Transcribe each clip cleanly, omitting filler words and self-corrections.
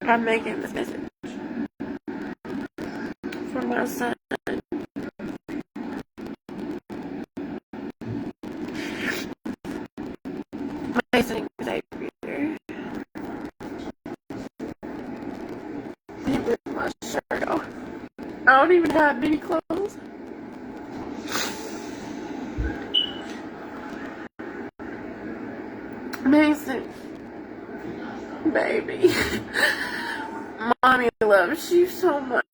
I'm making this message for my son. Mason Xavier. He ripped my shirt off. I don't even have many clothes. Mason, baby. Mommy loves you so much.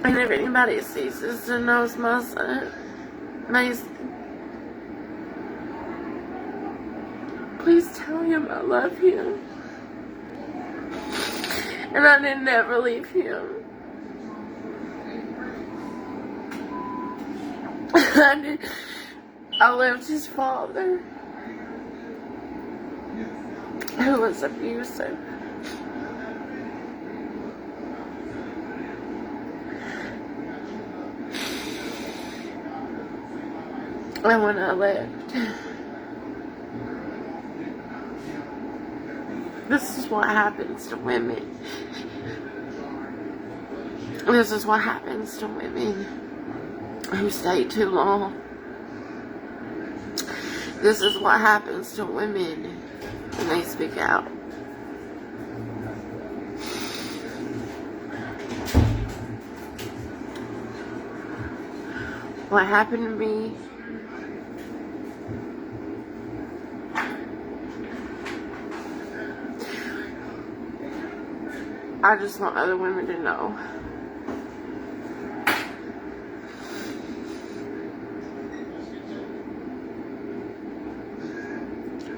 And if anybody sees this and knows my son, Mason, please tell him I love him. And I didn't ever leave him. I left his father, who was abusive. And when I left, this is what happens to women. This is what happens to women who stay too long. This is what happens to women when they speak out. What happened to me I just want other women to know.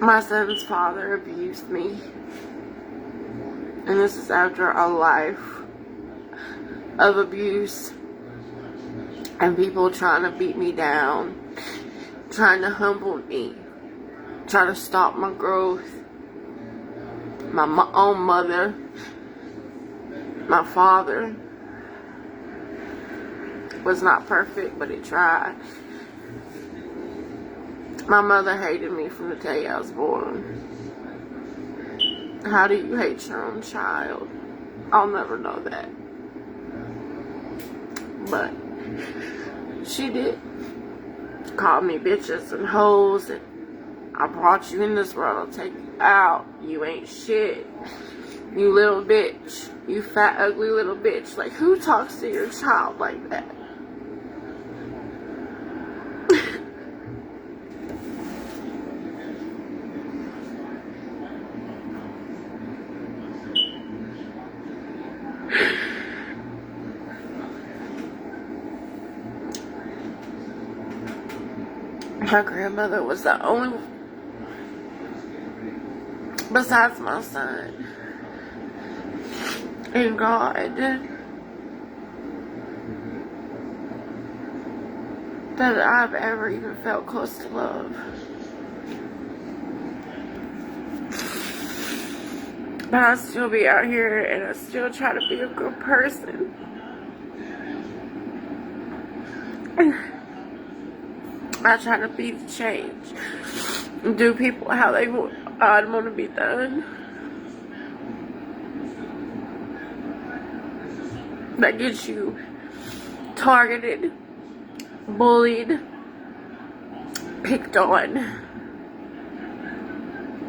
My son's father abused me. And this is after a life of abuse and people trying to beat me down, trying to humble me, trying to stop my growth. My own mother, my father was not perfect, but he tried. My mother hated me from the day I was born. How do you hate your own child? I'll never know that. But she did. Called me bitches and hoes, and I brought you in this world, I'll take you out. You ain't shit. You little bitch. You fat, ugly little bitch. Like, who talks to your child like that? My grandmother was the only, besides my son and God, that I've ever even felt close to love. But I still be out here and I still try to be a good person. I try to be the change. Do people how they want to be done. That gets you targeted, bullied, picked on.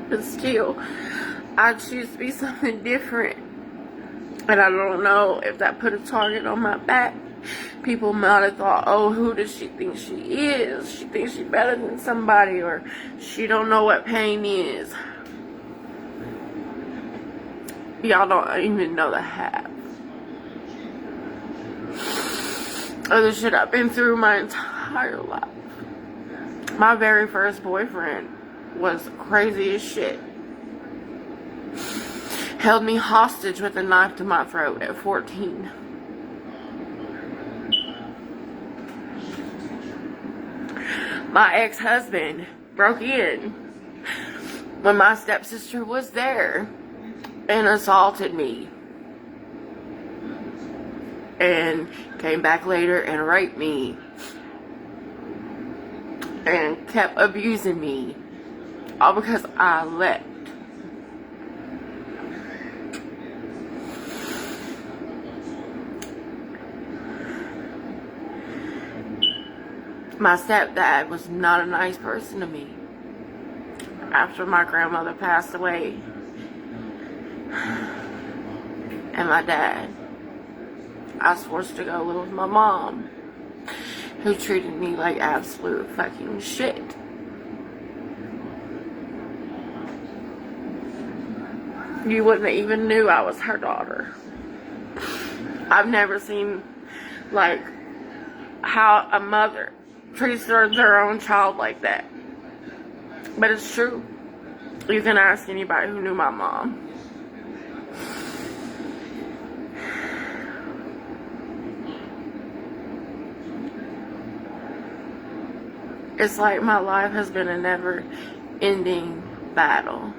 But still, I choose to be something different. And I don't know if that put a target on my back. People might have thought, oh, who does she think she is? She thinks she's better than somebody, or she don't know what pain is. Y'all don't even know the half of the shit I've been through my entire life. My very first boyfriend was crazy as shit. Held me hostage with a knife to my throat at 14. My ex-husband broke in when my stepsister was there and assaulted me. And came back later and raped me. And kept abusing me. All because I left. My stepdad was not a nice person to me. After my grandmother passed away, and my dad, I was forced to go live with my mom, who treated me like absolute fucking shit. You wouldn't have even knew I was her daughter. I've never seen, like, how a mother treats their own child like that. But it's true. You can ask anybody who knew my mom. It's like my life has been a never-ending battle.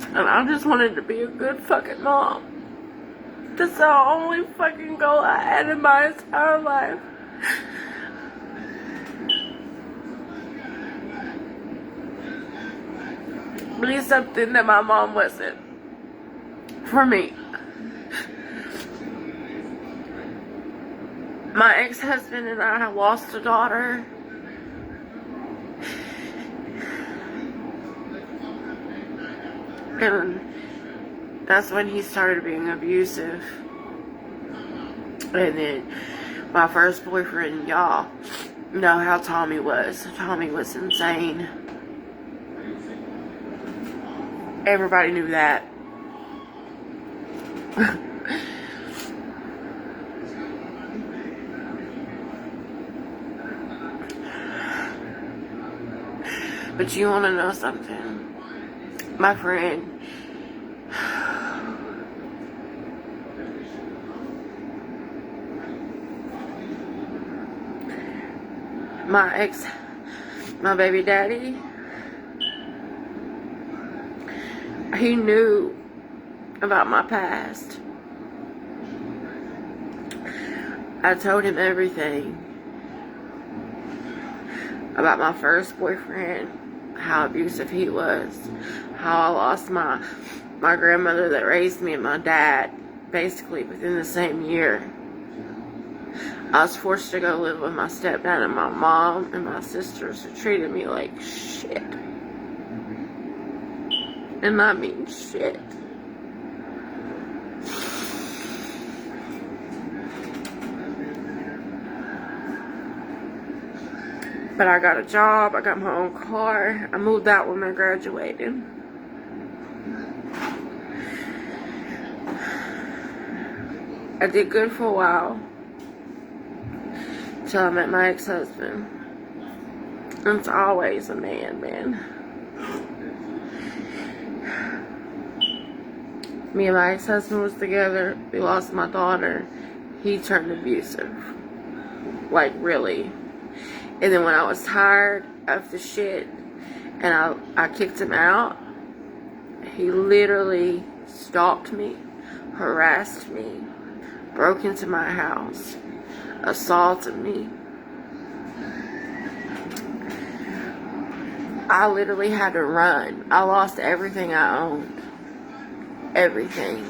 And I just wanted to be a good fucking mom. That's the only fucking goal I had in my entire life. But it's something that my mom wasn't for me. My ex-husband and I lost a daughter. And that's when he started being abusive. And then my first boyfriend, y'all know how Tommy was. Tommy was insane. Everybody knew that. But you want to know something? My friend, my baby daddy, he knew about my past. I told him everything about my first boyfriend, how abusive he was, how I lost my grandmother that raised me and my dad basically within the same year. I was forced to go live with my stepdad and my mom and my sisters who treated me like shit. And I mean shit. But I got a job, I got my own car. I moved out when I graduated. I did good for a while. Till I met my ex-husband. It's always a man. Me and my ex-husband was together. We lost my daughter. He turned abusive. Like, really. And then when I was tired of the shit and I kicked him out, he literally stalked me, harassed me, broke into my house, assaulted me. I literally had to run. I lost everything I owned. Everything.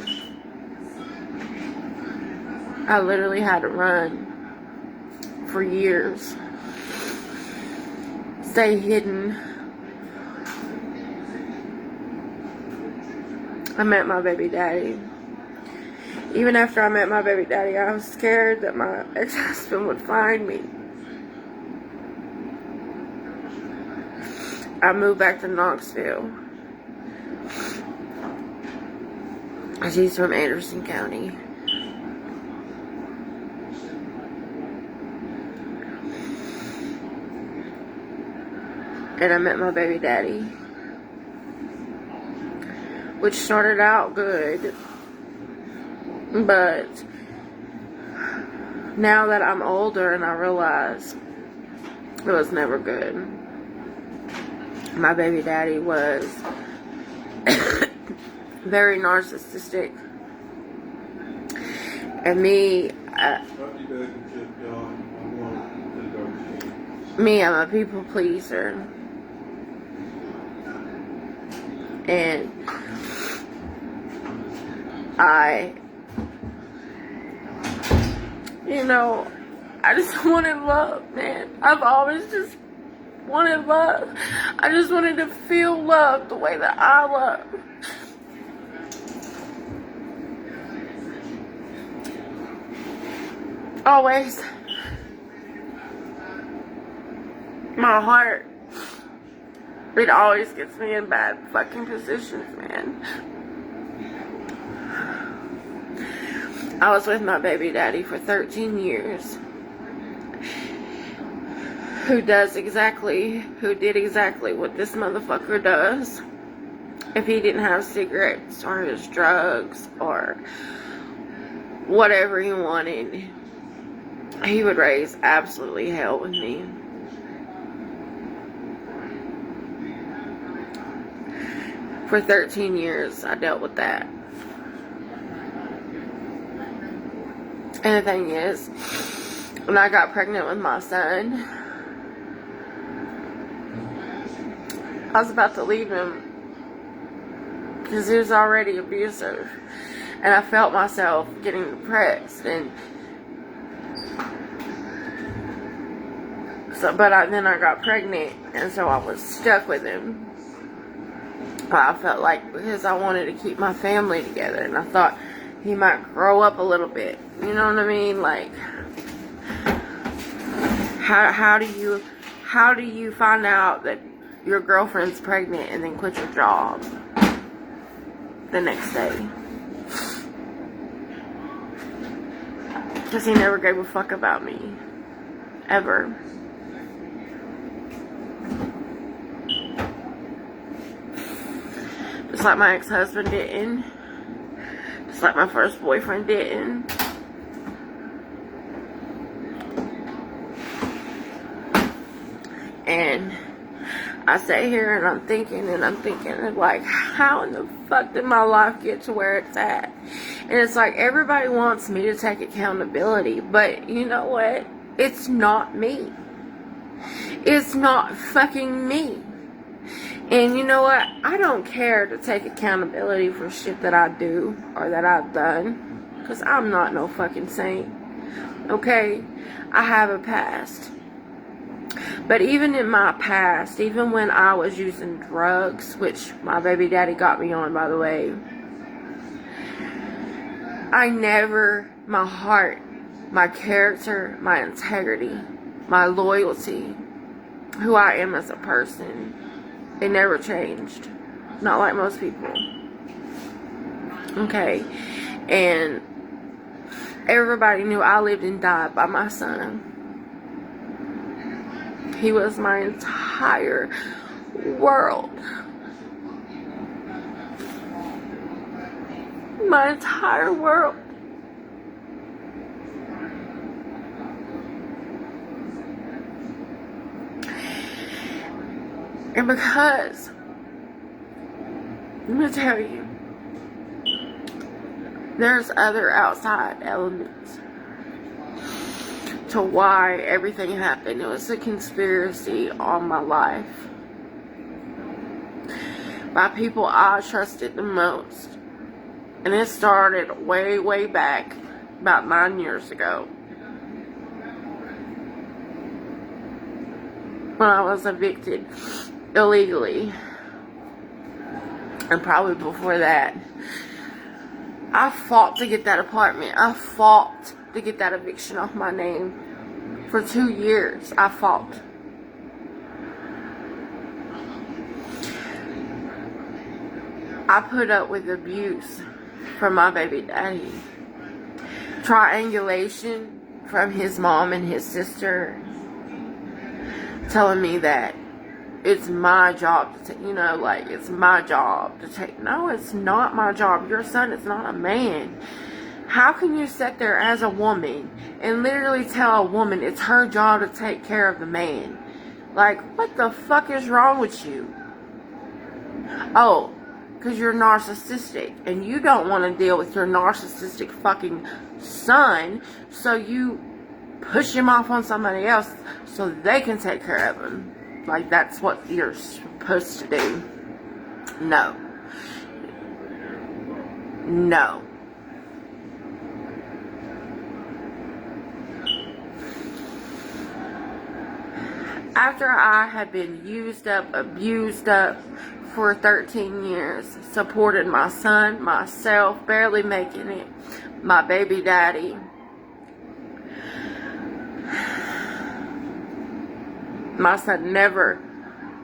I literally had to run for years. Stay hidden. I met my baby daddy. Even after I met my baby daddy, I was scared that my ex-husband would find me. I moved back to Knoxville. She's from Anderson County. And I met my baby daddy, which started out good, but now that I'm older and I realize it was never good. My baby daddy was very narcissistic, and I'm a people pleaser. And I just wanted love, man. I've always just wanted love. I just wanted to feel love the way that I love. Always. My heart, it always gets me in bad fucking positions, man. I was with my baby daddy for 13 years. Who did exactly what this motherfucker does. If he didn't have cigarettes or his drugs or whatever he wanted, he would raise absolutely hell with me. For 13 years, I dealt with that. And the thing is, when I got pregnant with my son, I was about to leave him because he was already abusive. And I felt myself getting depressed. And so, then I got pregnant, and so I was stuck with him. I felt like, because I wanted to keep my family together, and I thought he might grow up a little bit. You know what I mean? Like, how do you find out that your girlfriend's pregnant and then quit your job the next day? Because he never gave a fuck about me. Ever. Just like my ex-husband didn't. Just like my first boyfriend didn't. And I sit here and I'm thinking, like, how in the fuck did my life get to where it's at? And it's like, everybody wants me to take accountability, but you know what? It's not me. It's not fucking me. And you know what? I don't care to take accountability for shit that I do or that I've done, because I'm not no fucking saint. Okay? I have a past. But even in my past, even when I was using drugs, which my baby daddy got me on, by the way, my heart, my character, my integrity, my loyalty, who I am as a person, it never changed. Not like most people. Okay. And everybody knew I lived and died by my son. He was my entire world. My entire world. And because, let me tell you, there's other outside elements to why everything happened. It was a conspiracy on my life by people I trusted the most. And it started way, way back, about 9 years ago, when I was evicted illegally. And probably before that. I fought to get that apartment. I fought to get that eviction off my name. For 2 years, I fought. I put up with abuse from my baby daddy. Triangulation from his mom and his sister, telling me that it's my job to take, it's my job to take. No, it's not my job. Your son is not a man. How can you sit there as a woman and literally tell a woman it's her job to take care of the man? Like, what the fuck is wrong with you? Oh, because you're narcissistic and you don't want to deal with your narcissistic fucking son, so you push him off on somebody else so they can take care of him. Like, that's what you're supposed to do. No. No. After I had been used up, abused up for 13 years, supported my son, myself, barely making it, my baby daddy. My son never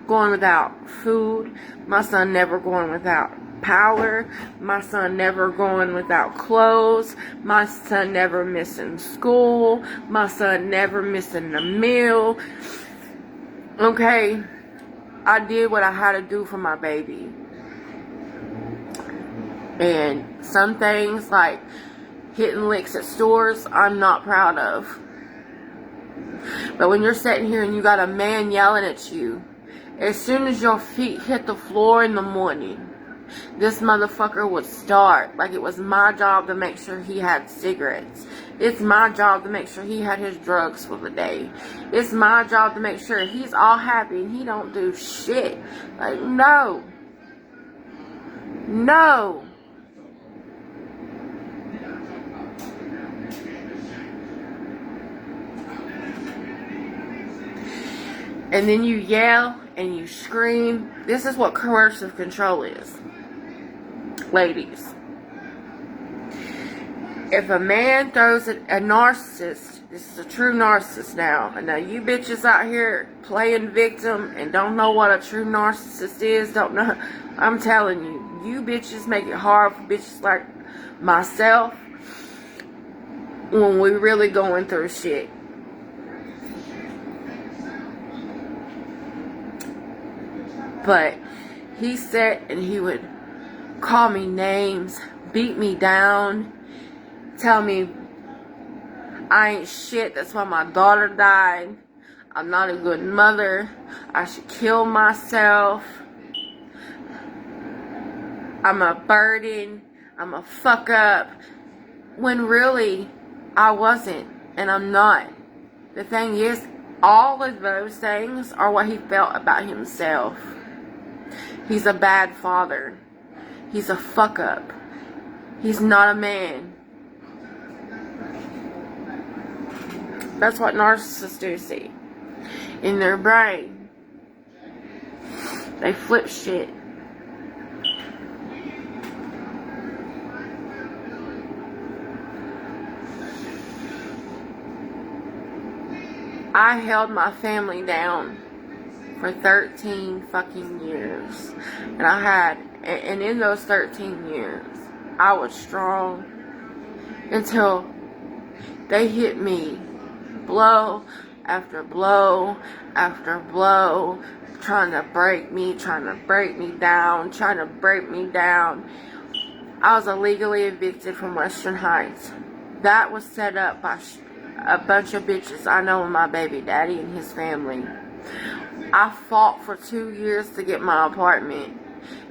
going without food. My son never going without power. My son never going without clothes. My son never missing school. My son never missing a meal. Okay, I did what I had to do for my baby. And some things like hitting licks at stores, I'm not proud of. But when you're sitting here and you got a man yelling at you, as soon as your feet hit the floor in the morning, this motherfucker would start like it was my job to make sure he had cigarettes. It's my job to make sure he had his drugs for the day. It's my job to make sure he's all happy and he don't do shit. Like, no. No. And then you yell and you scream. This is what coercive control is. Ladies. If a man throws a narcissist, this is a true narcissist now. And now you bitches out here playing victim and don't know what a true narcissist is, don't know. I'm telling you, you bitches make it hard for bitches like myself when we really going through shit. But he said, and he would call me names, beat me down, tell me I ain't shit, that's why my daughter died, I'm not a good mother, I should kill myself, I'm a burden, I'm a fuck up, when really I wasn't, and I'm not. The thing is, all of those things are what he felt about himself. He's a bad father. He's a fuck up. He's not a man. That's what narcissists do, see. In their brain. They flip shit. I held my family down for 13 fucking years. And in those 13 years, I was strong until they hit me blow after blow after blow, trying to break me down. I was illegally evicted from Western Heights. That was set up by a bunch of bitches I know, my baby daddy and his family. I fought for 2 years to get my apartment.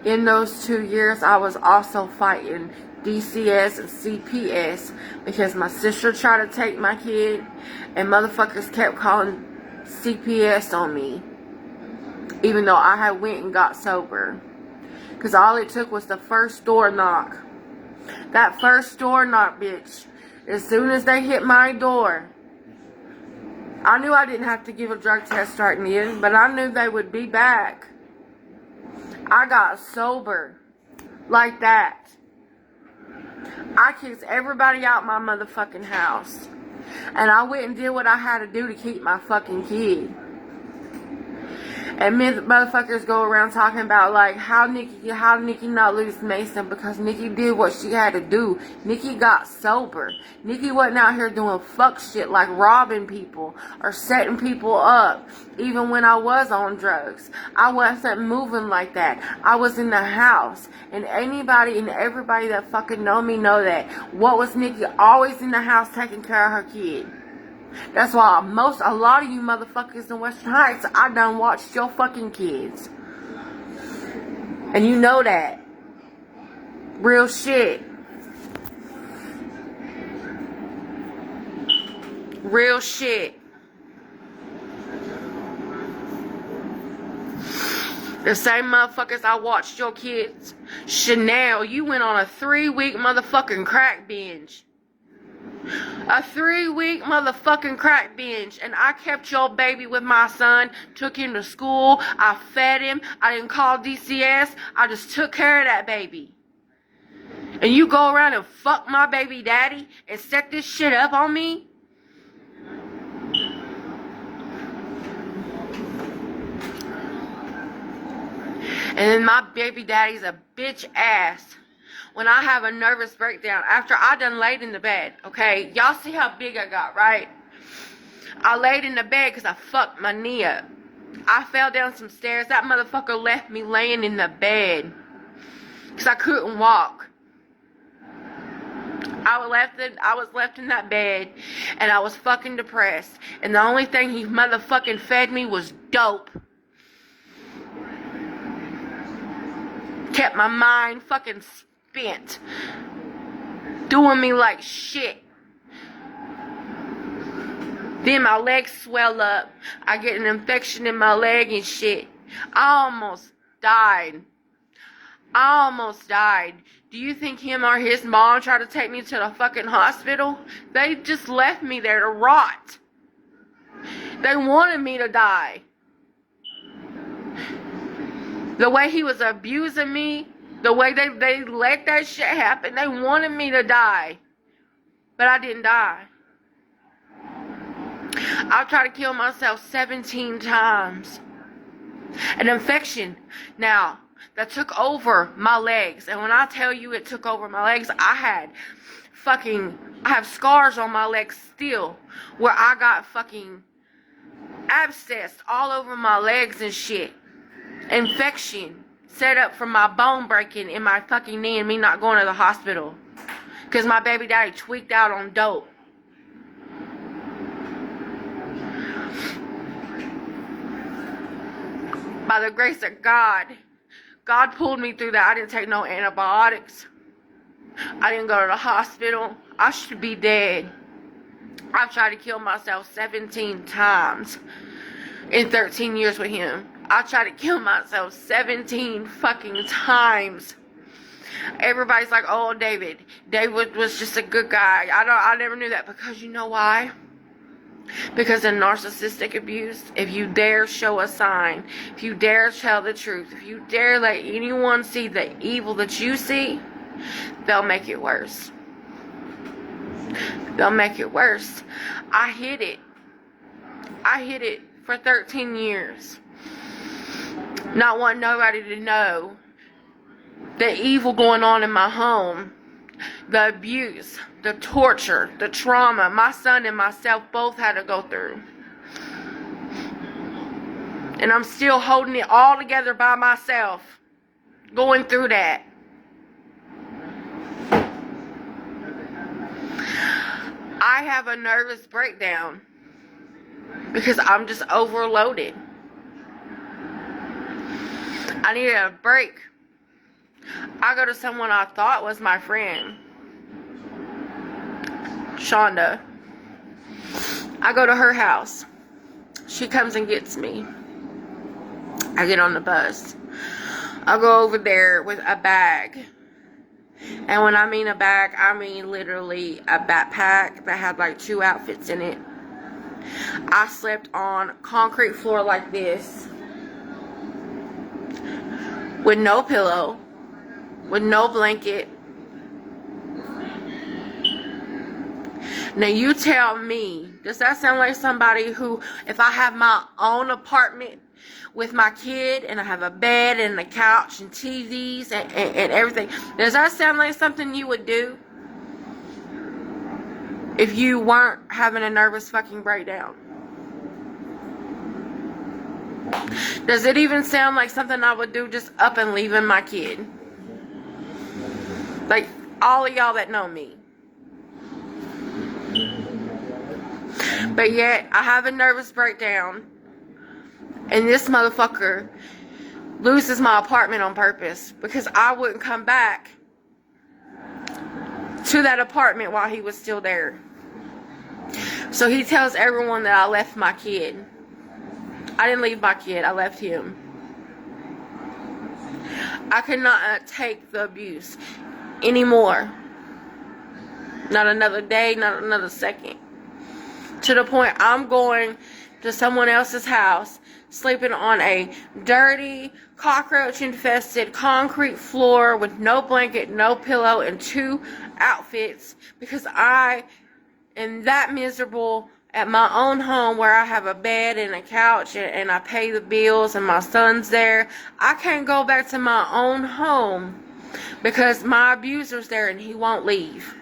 In those 2 years, I was also fighting DCS and CPS because my sister tried to take my kid and motherfuckers kept calling CPS on me, even though I had went and got sober. Because all it took was the first door knock. That first door knock, bitch. As soon as they hit my door, I knew I didn't have to give a drug test starting in, but I knew they would be back. I got sober like that. I kicked everybody out my motherfucking house. And I went and did what I had to do to keep my fucking kid. And motherfuckers go around talking about like how Nikki not lose Mason because Nikki did what she had to do. Nikki got sober. Nikki wasn't out here doing fuck shit like robbing people or setting people up. Even when I was on drugs, I wasn't moving like that. I was in the house, and anybody and everybody that fucking know me know that. What was Nikki? Always in the house taking care of her kid. That's why a lot of you motherfuckers in Western Heights, I done watched your fucking kids. And you know that. Real shit. Real shit. The same motherfuckers I watched your kids. Chanel, you went on a 3-week motherfucking crack binge. A 3-week motherfucking crack binge. And I kept your baby with my son. Took him to school. I fed him. I didn't call DCS. I just took care of that baby. And you go around and fuck my baby daddy and set this shit up on me? And then my baby daddy's a bitch ass. When I have a nervous breakdown after I done laid in the bed, okay? Y'all see how big I got, right? I laid in the bed because I fucked my knee up. I fell down some stairs. That motherfucker left me laying in the bed because I couldn't walk. I was left in that bed and I was fucking depressed. And the only thing he motherfucking fed me was dope. Kept my mind fucking spent. Doing me like shit. Then my legs swell up. I get an infection in my leg and shit. I almost died. Do you think him or his mom tried to take me to the fucking hospital? They just left me there to rot. They wanted me to die. The way he was abusing me, the way they let that shit happen, they wanted me to die. But I didn't die. I tried to kill myself 17 times. An infection now that took over my legs. And when I tell you it took over my legs, I have scars on my legs still where I got fucking abscessed all over my legs and shit. Infection set up from my bone breaking in my fucking knee and me not going to the hospital because my baby daddy tweaked out on dope. By the grace of God, God pulled me through that. I didn't take no antibiotics. I didn't go to the hospital. I should be dead. I've tried to kill myself 17 times in 13 years with him. I tried to kill myself 17 fucking times. Everybody's like, oh, David was just a good guy. I never knew that because you know why? Because in narcissistic abuse, if you dare show a sign, if you dare tell the truth, if you dare let anyone see the evil that you see, they'll make it worse. They'll make it worse. I hid it. I hid it for 13 years. Not wanting nobody to know the evil going on in my home, the abuse, the torture, the trauma my son and myself both had to go through. And I'm still holding it all together by myself, going through that. I have a nervous breakdown because I'm just overloaded. I needed a break. I go to someone I thought was my friend, Shonda. I go to her house. She comes and gets me. I get on the bus. I go over there with a bag. And when I mean a bag, I mean literally a backpack that had like 2 outfits in it. I slept on concrete floor like this, with no pillow, with no blanket. Now you tell me, does that sound like somebody who, if I have my own apartment with my kid and I have a bed and a couch and TVs and everything, does that sound like something you would do if you weren't having a nervous fucking breakdown? Does it even sound like something I would do just up and leaving my kid? Like, all of y'all that know me. But yet, I have a nervous breakdown. And this motherfucker loses my apartment on purpose. Because I wouldn't come back to that apartment while he was still there. So he tells everyone that I left my kid. I didn't leave my kid. I left him. I could not take the abuse anymore. Not another day, not another second. To the point I'm going to someone else's house, sleeping on a dirty, cockroach-infested concrete floor with no blanket, no pillow, and 2 outfits because I am that miserable at my own home where I have a bed and a couch and I pay the bills and my son's there. I can't go back to my own home because my abuser's there and he won't leave.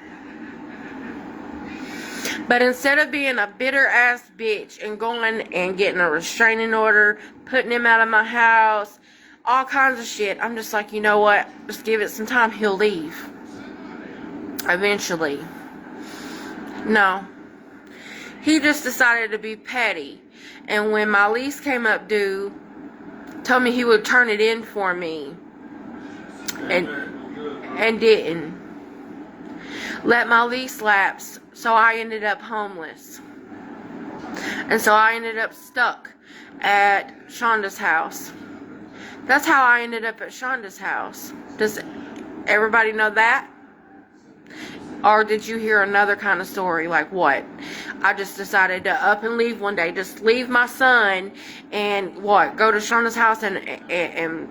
But instead of being a bitter ass bitch and going and getting a restraining order, putting him out of my house, all kinds of shit, I'm just like, you know what? Just give it some time. He'll leave. Eventually. No. He just decided to be petty. And when my lease came up due, told me he would turn it in for me. And didn't. Let my lease lapse. So I ended up homeless. And so I ended up stuck at Shonda's house. That's how I ended up at Shonda's house. Does everybody know that? Or did you hear another kind of story? Like what? I just decided to up and leave one day. Just leave my son and what? Go to Shonda's house and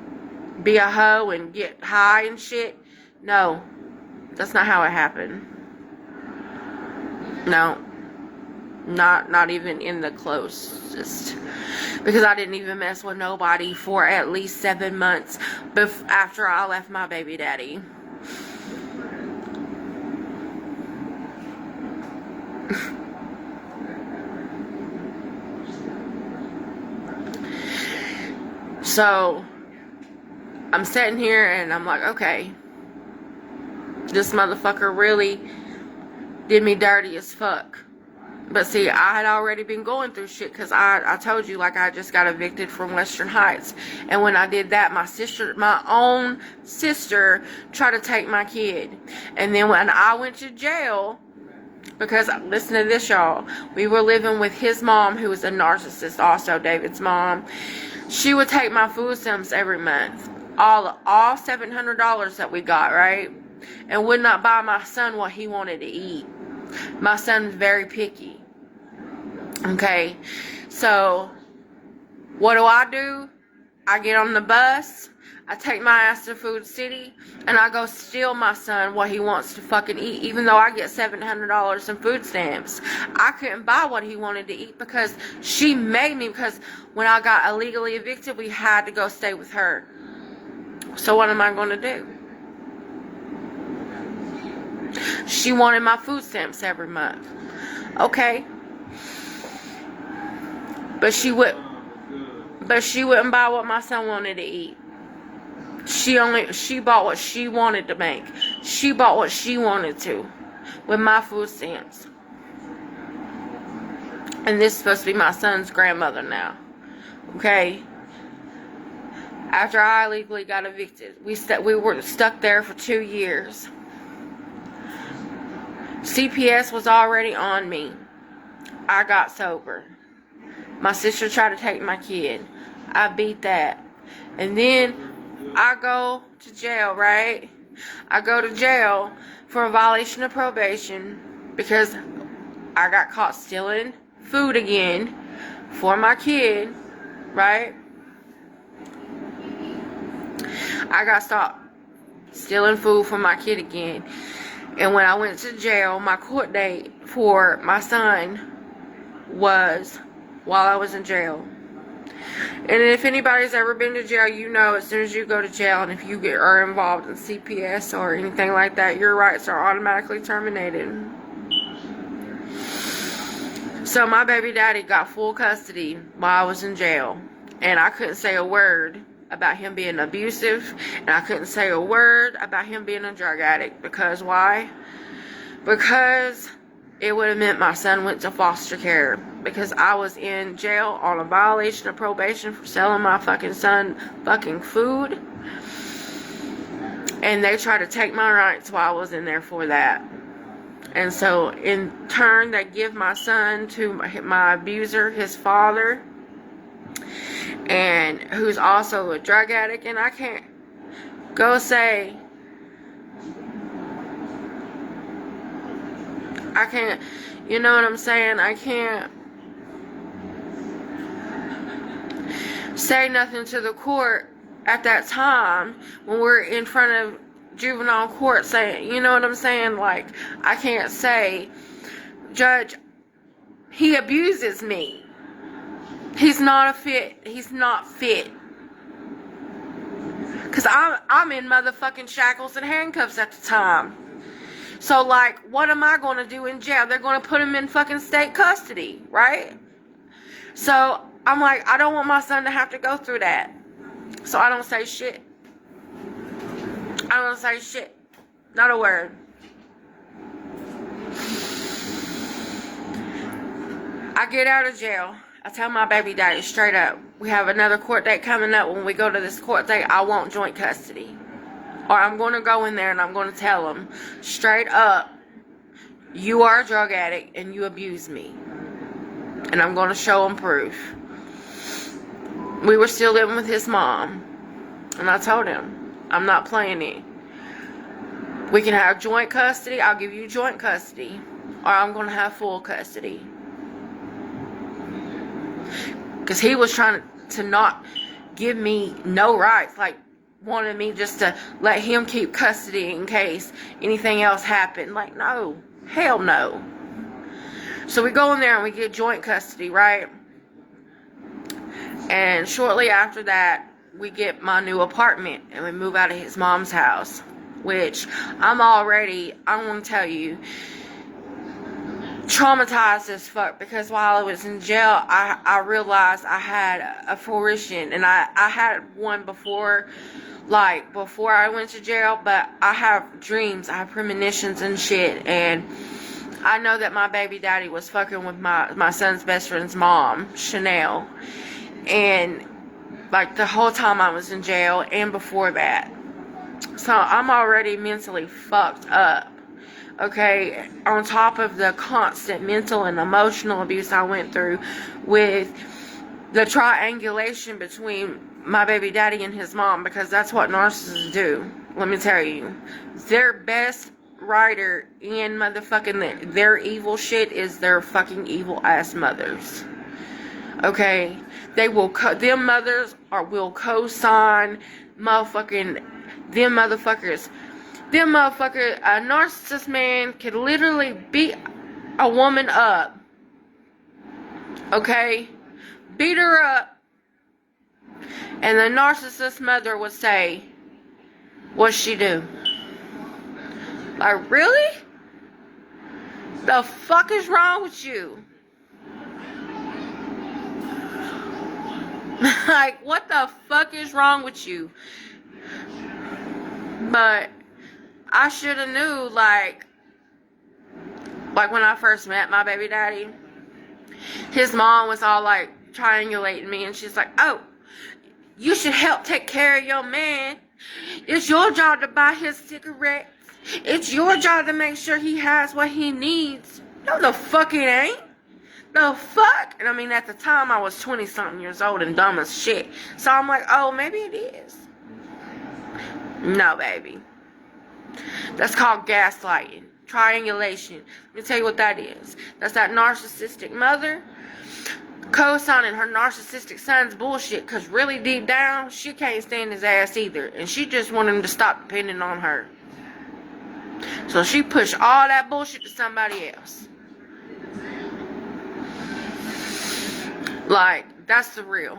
be a hoe and get high and shit? No. That's not how it happened. No. Not even in the closest. Because I didn't even mess with nobody for at least 7 months after I left my baby daddy. So, I'm sitting here and I'm like, okay, this motherfucker really did me dirty as fuck. But see, I had already been going through shit because I told you, like, I just got evicted from Western Heights. And when I did that, my own sister tried to take my kid. And then when I went to jail, because, listen to this, y'all, we were living with his mom, who was a narcissist also, David's mom. She would take my food stamps every month. All $700 that we got, right? And would not buy my son what he wanted to eat. My son's very picky. Okay, so what do? I get on the bus, I take my ass to Food City, and I go steal my son what he wants to fucking eat, even though I get $700 in food stamps. I couldn't buy what he wanted to eat because she made me, because when I got illegally evicted, we had to go stay with her. So what am I going to do? She wanted my food stamps every month. Okay. But she wouldn't buy what my son wanted to eat. She bought what she wanted to make. She bought what she wanted to with my food stamps. And this is supposed to be my son's grandmother now. Okay. After I illegally got evicted, we were stuck there for 2 years. CPS was already on me. I got sober. My sister tried to take my kid. I beat that. And then I go to jail, right? I go to jail for a violation of probation because I got caught stealing food again for my kid, right? I got stopped stealing food for my kid again. And when I went to jail, my court date for my son was while I was in jail. And if anybody's ever been to jail, you know as soon as you go to jail and if you are involved in CPS or anything like that, your rights are automatically terminated. So my baby daddy got full custody while I was in jail. And I couldn't say a word about him being abusive. And I couldn't say a word about him being a drug addict. Because why? Because it would have meant my son went to foster care. Because I was in jail on a violation of probation for selling my fucking son fucking food. And they tried to take my rights while I was in there for that. And so in turn, they give my son to my abuser, his father. And who's also a drug addict. And I can't go say I can't, you know what I'm saying? I can't say nothing to the court at that time when we're in front of juvenile court saying, you know what I'm saying? Like, I can't say, Judge, he abuses me. He's not fit. Because I'm in motherfucking shackles and handcuffs at the time. So, like, what am I going to do in jail? They're going to put him in fucking state custody, right? So, I'm like, I don't want my son to have to go through that. So, I don't say shit. I don't say shit. Not a word. I get out of jail. I tell my baby daddy straight up, we have another court date coming up. When we go to this court date, I want joint custody. Or I'm going to go in there and I'm going to tell him straight up, you are a drug addict and you abuse me. And I'm going to show him proof. We were still living with his mom. And I told him, I'm not playing it. We can have joint custody. I'll give you joint custody. Or I'm going to have full custody. Because he was trying to not give me no rights. Like, wanted me just to let him keep custody in case anything else happened. Like, no. Hell no. So we go in there and we get joint custody, right? And shortly after that, we get my new apartment. And we move out of his mom's house. Which, I'm want to tell you, traumatized as fuck, because while I was in jail, I realized I had a fruition, and I had one before I went to jail, but I have dreams, I have premonitions and shit, and I know that my baby daddy was fucking with my son's best friend's mom, Chanel, and like the whole time I was in jail and before that. So I'm already mentally fucked up. Okay, on top of the constant mental and emotional abuse I went through with the triangulation between my baby daddy and his mom, because that's what narcissists do. Let me tell you, their best writer in motherfucking their evil shit is their fucking evil ass mothers. Okay, they will them mothers will co-sign motherfucking them motherfuckers. Them motherfuckers, a narcissist man could literally beat a woman up. Okay? Beat her up. And the narcissist mother would say, what'd she do? Like, really? The fuck is wrong with you? Like, what the fuck is wrong with you? But I should have knew, like when I first met my baby daddy, his mom was all like triangulating me, and she's like, oh, you should help take care of your man. It's your job to buy his cigarettes. It's your job to make sure he has what he needs. No, the fuck it ain't. The fuck? And I mean, at the time I was 20-something years old and dumb as shit. So I'm like, oh, maybe it is. No, baby. That's called gaslighting. Triangulation. Let me tell you what that is. That's that narcissistic mother co-signing her narcissistic son's bullshit, because really deep down, she can't stand his ass either. And she just wanted him to stop depending on her. So she pushed all that bullshit to somebody else. Like, that's the real.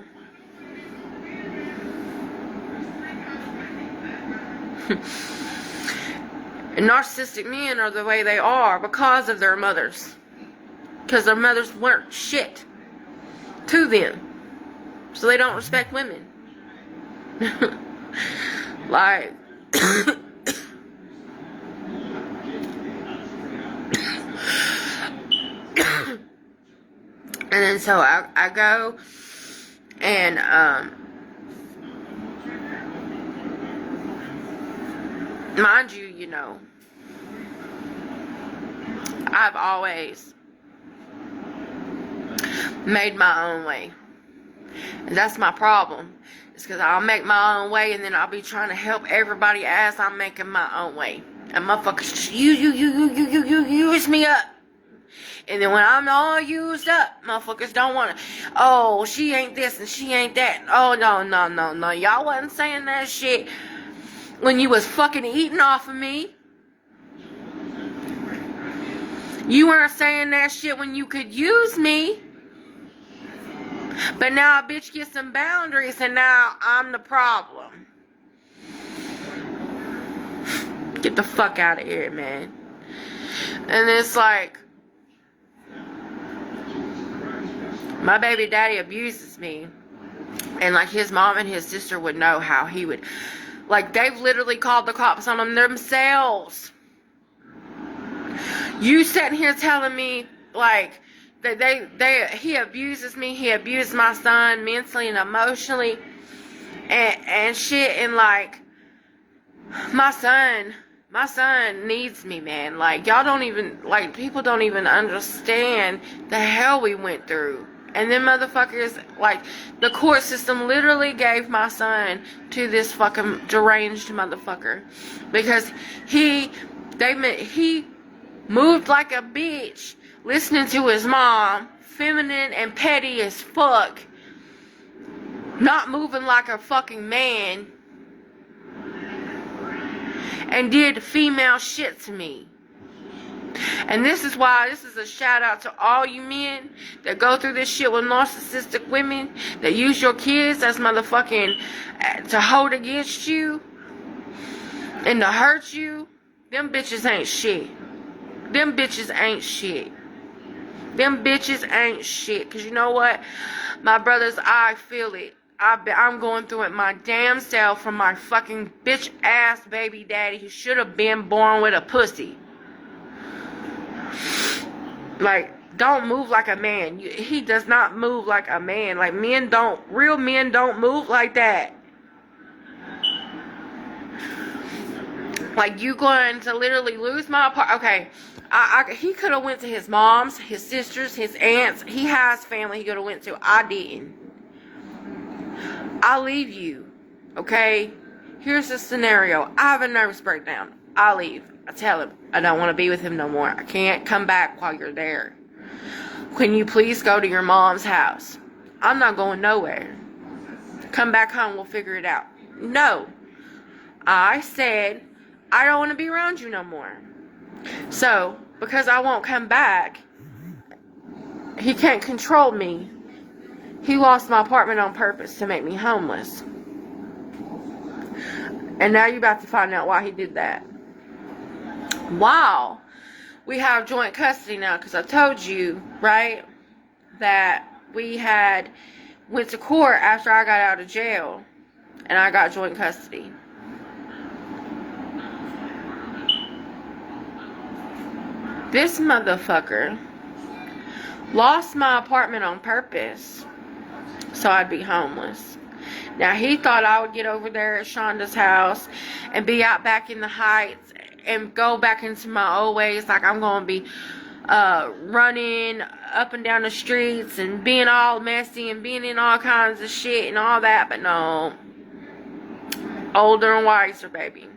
And narcissistic men are the way they are because of their mothers. Because their mothers weren't shit to them. So they don't respect women. Like, and then so I go and mind you, you know, I've always made my own way. And that's my problem. It's because I'll make my own way, and then I'll be trying to help everybody as I'm making my own way. And motherfuckers use me up. And then when I'm all used up, motherfuckers don't want to, oh, she ain't this and she ain't that. Oh, no. Y'all wasn't saying that shit when you was fucking eating off of me. You weren't saying that shit when you could use me. But now a bitch gets some boundaries and now I'm the problem. Get the fuck out of here, man. And it's like, my baby daddy abuses me. And like his mom and his sister would know how he would, like they've literally called the cops on him themselves. You sitting here telling me like that he abuses me, he abused my son mentally and emotionally and shit, and like my son needs me, man. Like y'all don't even, like people don't even understand the hell we went through. And then motherfuckers, like the court system literally gave my son to this fucking deranged motherfucker because he moved like a bitch, listening to his mom, feminine and petty as fuck, not moving like a fucking man, and did female shit to me. And this is why this is a shout out to all you men that go through this shit with narcissistic women that use your kids as motherfucking to hold against you and to hurt you. Them bitches ain't shit. Them bitches ain't shit. Them bitches ain't shit. Cause you know what? My brothers, I feel it. I'm going through it my damn self from my fucking bitch ass baby daddy who should have been born with a pussy. Like, don't move like a man. He does not move like a man. Like, real men don't move like that. Like, you going to literally lose my apartment. Okay, he could have went to his mom's, his sisters, his aunts. He has family he could have went to. I didn't. I'll leave you. Okay? Here's the scenario. I have a nervous breakdown. I'll leave. I tell him I don't want to be with him no more. I can't come back while you're there. Can you please go to your mom's house? I'm not going nowhere. Come back home, we'll figure it out. No. I said I don't want to be around you no more. So, because I won't come back, he can't control me. He lost my apartment on purpose to make me homeless. And now you're about to find out why he did that. Wow. We have joint custody now, because I told you, right, that we went to court after I got out of jail, and I got joint custody. This motherfucker lost my apartment on purpose so I'd be homeless. Now, he thought I would get over there at Shonda's house and be out back in the Heights and go back into my old ways, like I'm going to be running up and down the streets and being all messy and being in all kinds of shit and all that. But no. Older and wiser, baby.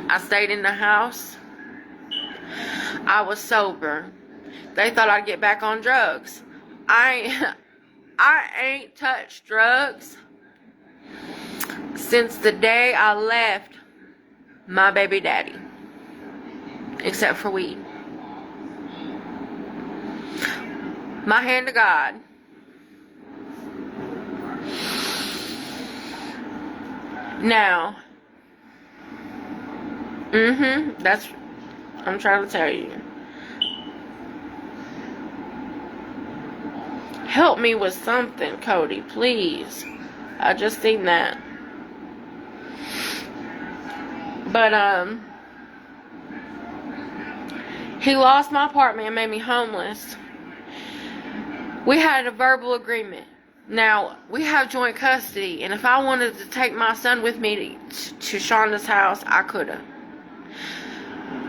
I stayed in the house. I was sober. They thought I'd get back on drugs. I ain't touched drugs since the day I left my baby daddy, except for weed. My hand to God. Now, that's, I'm trying to tell you. Help me with something, Cody, please. I just seen that. But, he lost my apartment and made me homeless. We had a verbal agreement. Now, we have joint custody, and if I wanted to take my son with me to Shonda's house, I could have.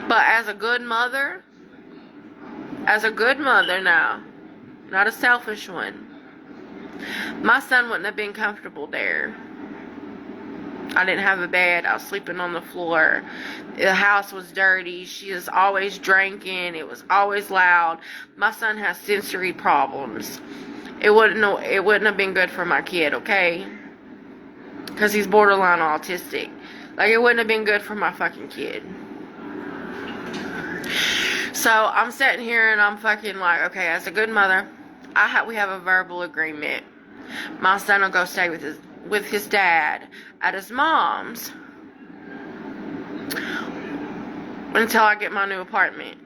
But as a good mother now, not a selfish one, my son wouldn't have been comfortable there. I didn't have a bed. I was sleeping on the floor. The house was dirty. She was always drinking. It was always loud. My son has sensory problems. It wouldn't have been good for my kid, okay? Because he's borderline autistic. Like, it wouldn't have been good for my fucking kid. So, I'm sitting here and I'm fucking like, okay, as a good mother, we have a verbal agreement. My son will go stay with his dad at his mom's until I get my new apartment,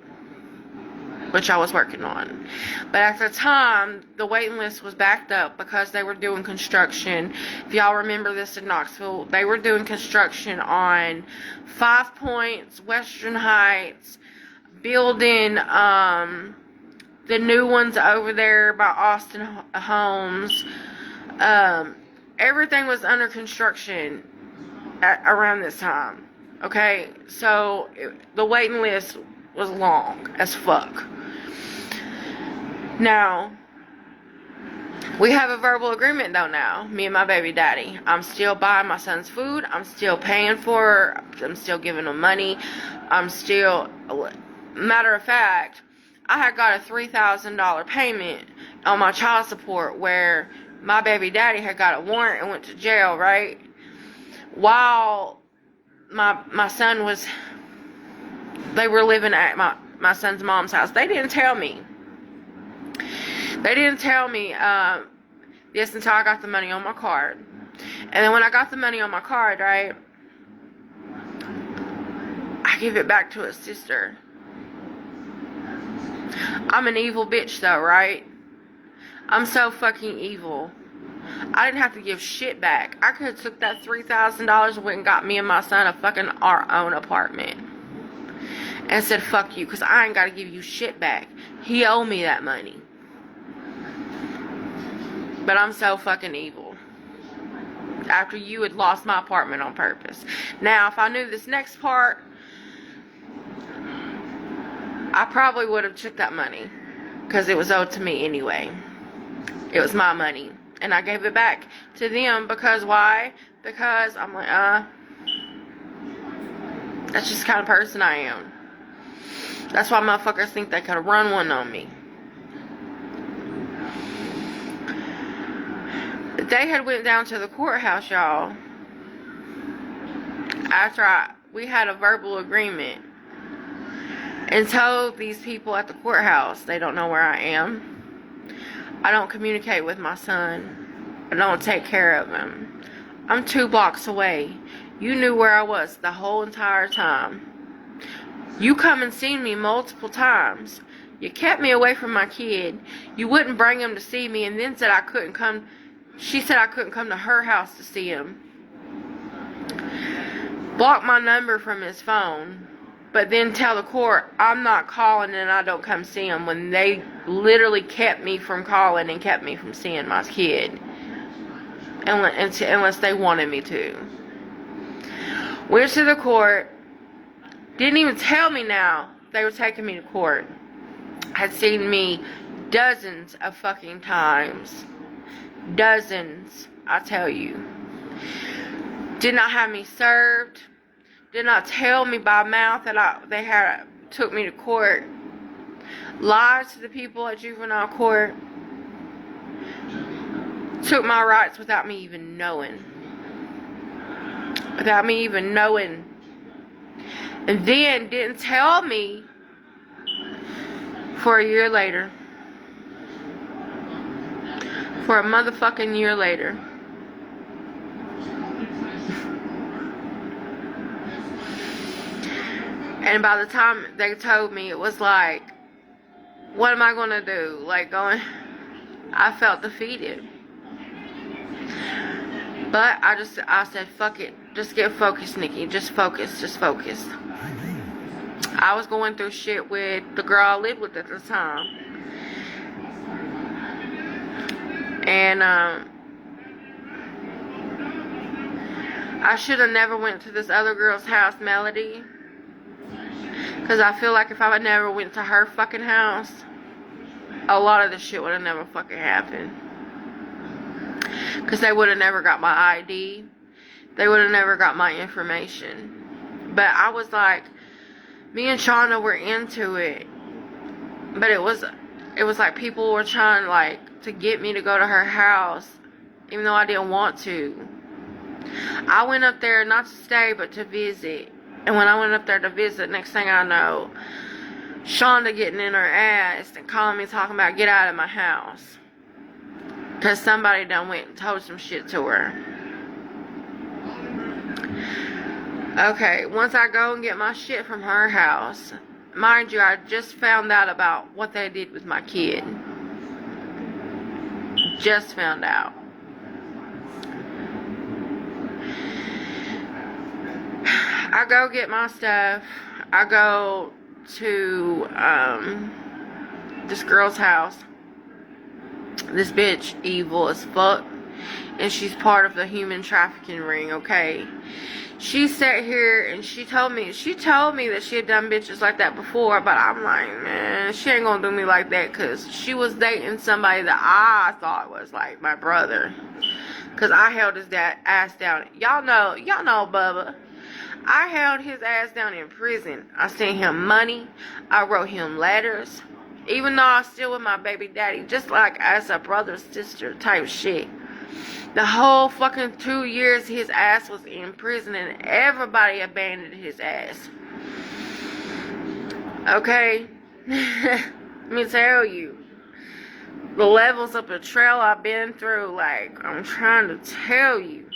which I was working on. But at the time, the waiting list was backed up because they were doing construction. If y'all remember this in Knoxville, they were doing construction on 5 Points, Western Heights, building the new ones over there by Austin Homes. Everything was under construction around this time. Okay, so the waiting list was long as fuck. Now, we have a verbal agreement though now, me and my baby daddy. I'm still buying my son's food. I'm still paying for it. I'm still giving him money. Matter of fact, I had got a $3,000 payment on my child support where my baby daddy had got a warrant and went to jail, right? While my son was, they were living at my son's mom's house. They didn't tell me. They didn't tell me this until I got the money on my card. And then when I got the money on my card, right, I give it back to his sister. I'm an evil bitch though, right? I'm so fucking evil. I didn't have to give shit back. I could have took that $3,000 and went and got me and my son a fucking our own apartment. And said, fuck you, because I ain't got to give you shit back. He owed me that money. But I'm so fucking evil. After you had lost my apartment on purpose. Now, if I knew this next part, I probably would have took that money. Because it was owed to me anyway. It was my money. And I gave it back to them because why? Because I'm like, that's just the kind of person I am. That's why motherfuckers think they could run one on me. They had went down to the courthouse, y'all. After we had a verbal agreement. And told these people at the courthouse they don't know where I am. I don't communicate with my son. I don't take care of him. I'm 2 blocks away. You knew where I was the whole entire time. You come and seen me multiple times. You kept me away from my kid. You wouldn't bring him to see me and then said I couldn't come. She said I couldn't come to her house to see him. Block my number from his phone. But then tell the court I'm not calling and I don't come see him when they literally kept me from calling and kept me from seeing my kid. Unless they wanted me to. Went to the court. Didn't even tell me now they were taking me to court. Had seen me dozens of fucking times. Dozens, I tell you. Did not have me served. Did not tell me by mouth that they took me to court. Lied to the people at juvenile court. Took my rights without me even knowing. Without me even knowing. And then didn't tell me for a year later. For a motherfucking year later. And by the time they told me, it was like, what am I going to do? Like, I felt defeated. But I said, fuck it. Just get focused, Nikki. Just focus. I was going through shit with the girl I lived with at the time. And, I should have never went to this other girl's house, Melody. Because I feel like if I never went to her fucking house, a lot of this shit would have never fucking happened. Because they would have never got my ID. they would have never got my information. But I was like, me and Shauna were into it. But it was like people were trying like to get me to go to her house, even though I didn't want to. I went up there not to stay, but to visit. And when I went up there to visit, next thing I know, Shonda getting in her ass and calling me talking about get out of my house. Because somebody done went and told some shit to her. Okay, once I go and get my shit from her house, mind you, I just found out about what they did with my kid. Just found out. I go get my stuff. I go to this girl's house. This bitch evil as fuck. And she's part of the human trafficking ring, okay? She sat here and she told me that she had done bitches like that before, but I'm like, man, she ain't gonna do me like that, because she was dating somebody that I thought was like my brother. Because I held his ass down. Y'all know Bubba. I held his ass down in prison. I sent him money. I wrote him letters. Even though I was still with my baby daddy. Just like as a brother, sister type shit. The whole fucking 2 years his ass was in prison and everybody abandoned his ass. Okay? Let me tell you. The levels of betrayal I've been through, like, I'm trying to tell you.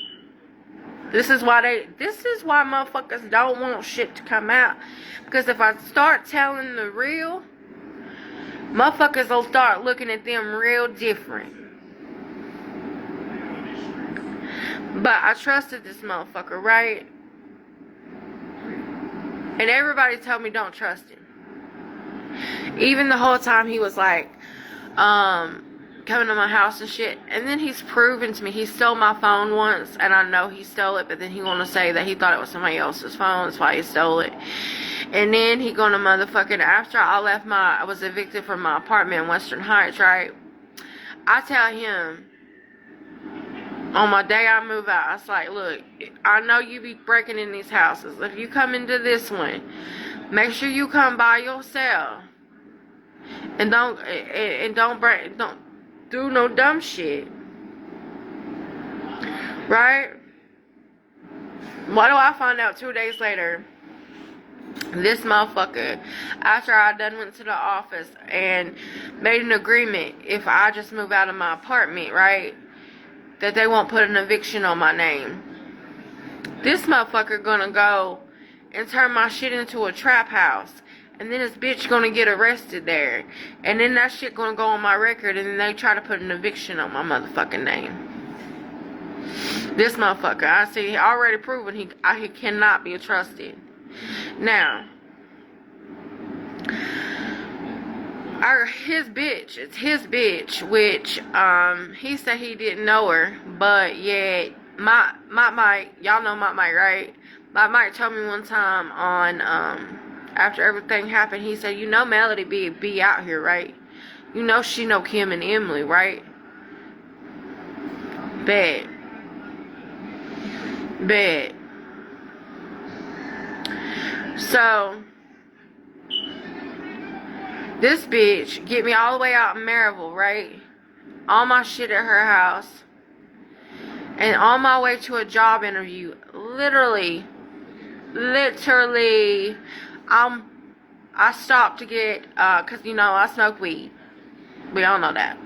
This is why motherfuckers don't want shit to come out. Because if I start telling the real, motherfuckers will start looking at them real different. But I trusted this motherfucker, right? And everybody told me don't trust him. Even the whole time he was like, coming to my house and shit. And then he's proven to me, he stole my phone once, and I know he stole it, but then he gonna say that he thought it was somebody else's phone, that's why he stole it. And then he gonna motherfucking, after I was evicted from my apartment in Western Heights, right? I tell him, on my day I move out, I was like, look, I know you be breaking in these houses. If you come into this one, make sure you come by yourself. And don't do no dumb shit. Right? What do I find out 2 days later? This motherfucker, after I done went to the office and made an agreement, if I just move out of my apartment, right, that they won't put an eviction on my name. This motherfucker gonna go and turn my shit into a trap house. And then this bitch gonna get arrested there. And then that shit gonna go on my record. And then they try to put an eviction on my motherfucking name. This motherfucker, I see, he already proven he cannot be trusted. Now, it's his bitch, which, he said he didn't know her. But yet, Mike, y'all know Mike, right? Mike told me one time on, after everything happened, he said, you know Melody be out here, right? You know she know Kim and Emily, right? Bet. So, this bitch get me all the way out in Maryville, right? All my shit at her house. And on my way to a job interview, literally, I stopped to get, cause you know, I smoke weed. We all know that.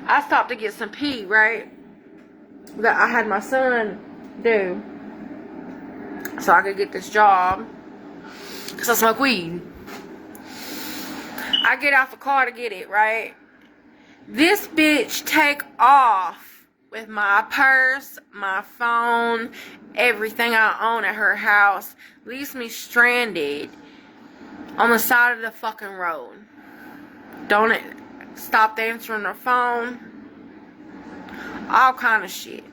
I stopped to get some pee, right? That I had my son do. So I could get this job. Cause I smoke weed. I get out the car to get it, right? This bitch take off with my purse, my phone, everything I own at her house. Leaves me stranded on the side of the fucking road. Don't it stop answering her phone. All kind of shit.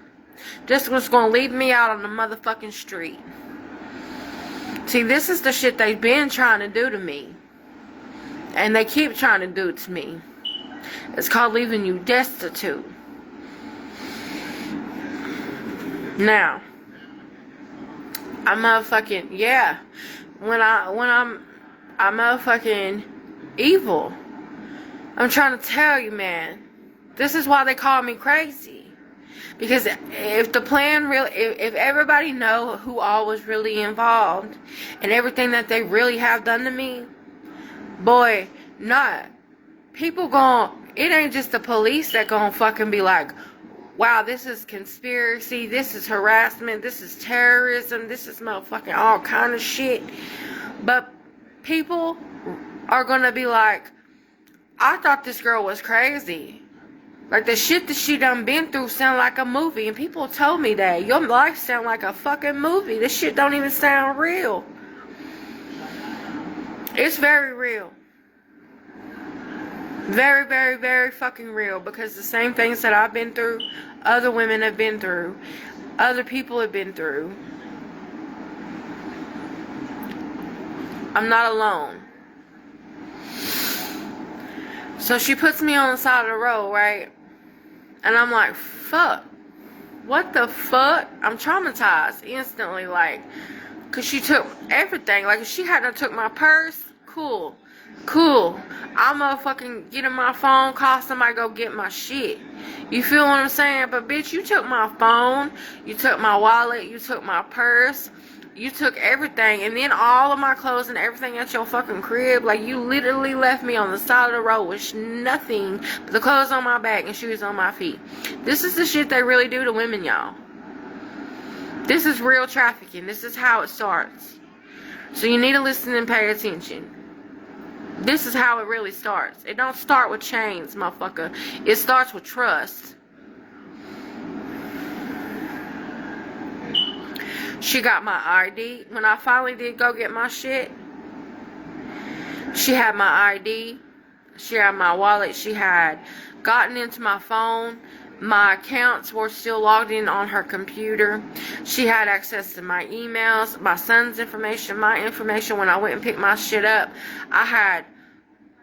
Just was gonna leave me out on the motherfucking street. See, this is the shit they've been trying to do to me. And they keep trying to do it to me. It's called leaving you destitute. Now, I'm motherfucking, yeah. I'm motherfucking evil. I'm trying to tell you, man. This is why they call me crazy. Because if the plan really, if everybody know who all was really involved and everything that they really have done to me, boy, not people it ain't just the police that gonna fucking be like, wow, this is conspiracy, this is harassment, this is terrorism, this is motherfucking all kind of shit. But people are gonna be like, I thought this girl was crazy. Like, the shit that she done been through sound like a movie. And people told me that. Your life sound like a fucking movie. This shit don't even sound real. It's very real. Very, very, very fucking real. Because the same things that I've been through, other women have been through. Other people have been through. I'm not alone. So she puts me on the side of the road, right? And I'm like, fuck. What the fuck? I'm traumatized instantly, like, because she took everything. Like, if she hadn't took my purse, cool. I'm motherfucking get in my phone, call somebody, go get my shit. You feel what I'm saying? But bitch, you took my phone, you took my wallet, you took my purse, you took everything, and then all of my clothes and everything at your fucking crib. Like, you literally left me on the side of the road with nothing but the clothes on my back and shoes on my feet. This is the shit they really do to women, y'all. This is real trafficking. This is how it starts. So you need to listen and pay attention. This is how it really starts. It don't start with chains, motherfucker. It starts with trust. She got my ID. When I finally did go get my shit, she had my ID. She had my wallet. She had gotten into my phone. My accounts were still logged in on her computer. She had access to my emails, my son's information, my information. When I went and picked my shit up, I had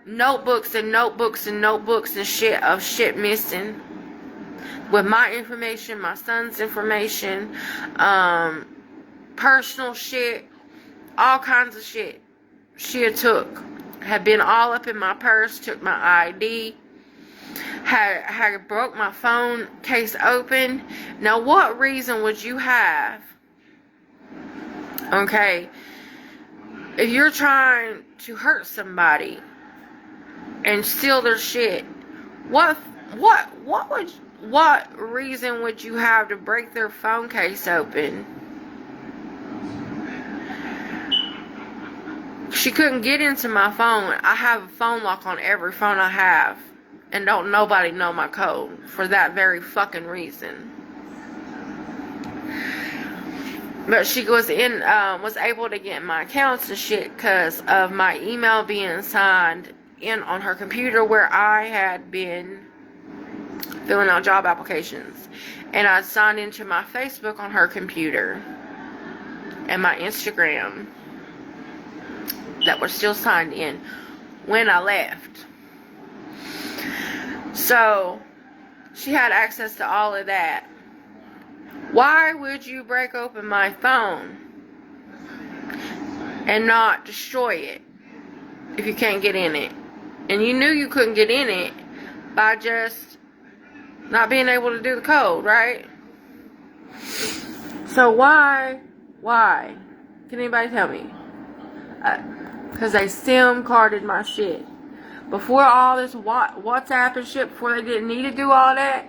notebooks and notebooks and notebooks and shit missing with my information, my son's information, personal shit, all kinds of shit she had been all up in my purse, took my ID, had broke my phone case open. Now, what reason would you have, okay, if you're trying to hurt somebody and steal their shit? What reason would you have to break their phone case open? She couldn't get into my phone. I have a phone lock on every phone I have. And don't nobody know my code for that very fucking reason. But she was able to get my accounts and shit because of my email being signed in on her computer where I had been filling out job applications. And I signed into my Facebook on her computer and my Instagram that were still signed in when I left. So she had access to all of that. Why would you break open my phone and not destroy it if you can't get in it? And you knew you couldn't get in it by just not being able to do the code, right? So why? Can anybody tell me? Because they SIM carded my shit. Before all this WhatsApp and shit, before they didn't need to do all that.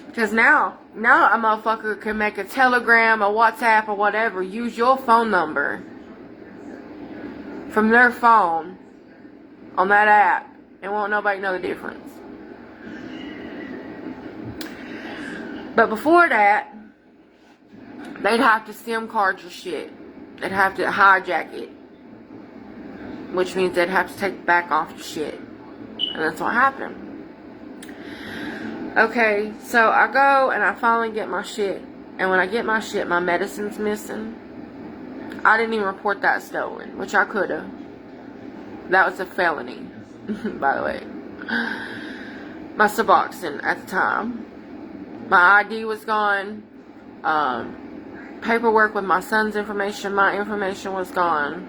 Because now a motherfucker can make a Telegram, a WhatsApp, or whatever, use your phone number from their phone on that app, and won't nobody know the difference. But before that, they'd have to SIM card your shit. They'd have to hijack it, which means they'd have to take it back off your shit. And that's what happened. Okay, so I go and I finally get my shit. And when I get my shit, my medicine's missing. I didn't even report that stolen, which I could have. That was a felony, by the way. My Suboxone at the time. My ID was gone. paperwork with my son's information. My information was gone.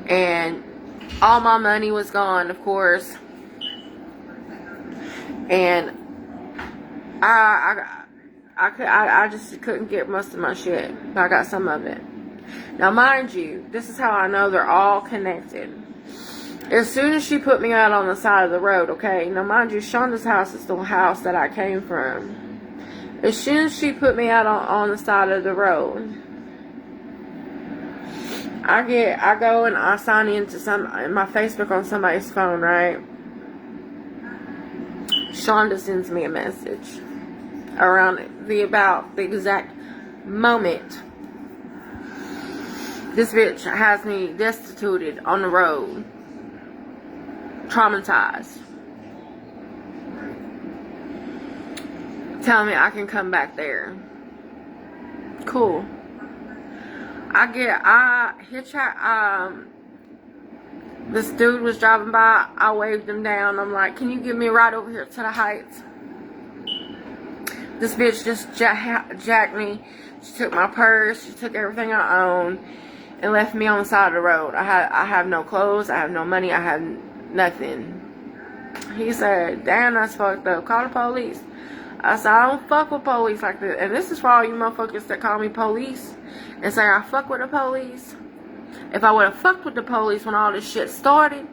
And all my money was gone, of course. And I just couldn't get most of my shit, but I got some of it. Now, mind you, this is how I know they're all connected. As soon as she put me out on the side of the road, okay? Now, mind you, Shonda's house is the house that I came from. As soon as she put me out on the side of the road, I go and I sign into my Facebook on somebody's phone, right? Shonda sends me a message around the exact moment this bitch has me destituted on the road, traumatized, telling me I can come back there. Cool. This dude was driving by. I waved him down. I'm like, can you give me a ride over here to the Heights? This bitch just jacked me. She took my purse. She took everything I owned and left me on the side of the road. I have no clothes. I have no money. I have nothing. He said, damn, that's fucked up. Call the police. I said, I don't fuck with police like this. And this is for all you motherfuckers that call me police and say I fuck with the police. If I would have fucked with the police when all this shit started,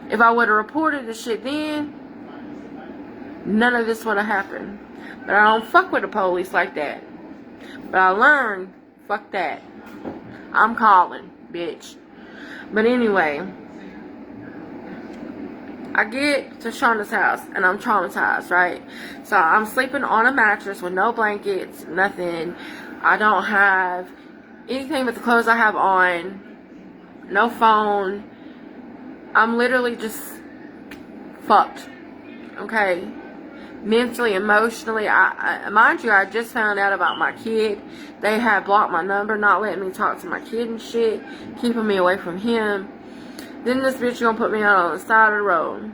if I would have reported the shit then, none of this would have happened. But I don't fuck with the police like that. But I learned, fuck that. I'm calling, bitch. But anyway, I get to Shonda's house and I'm traumatized, right? So I'm sleeping on a mattress with no blankets, nothing. I don't have anything but the clothes I have on, no phone. I'm literally just fucked, okay? Mentally, emotionally. Mind you, I just found out about my kid. They had blocked my number, not letting me talk to my kid and shit, keeping me away from him. Then this bitch gonna put me out on the side of the road.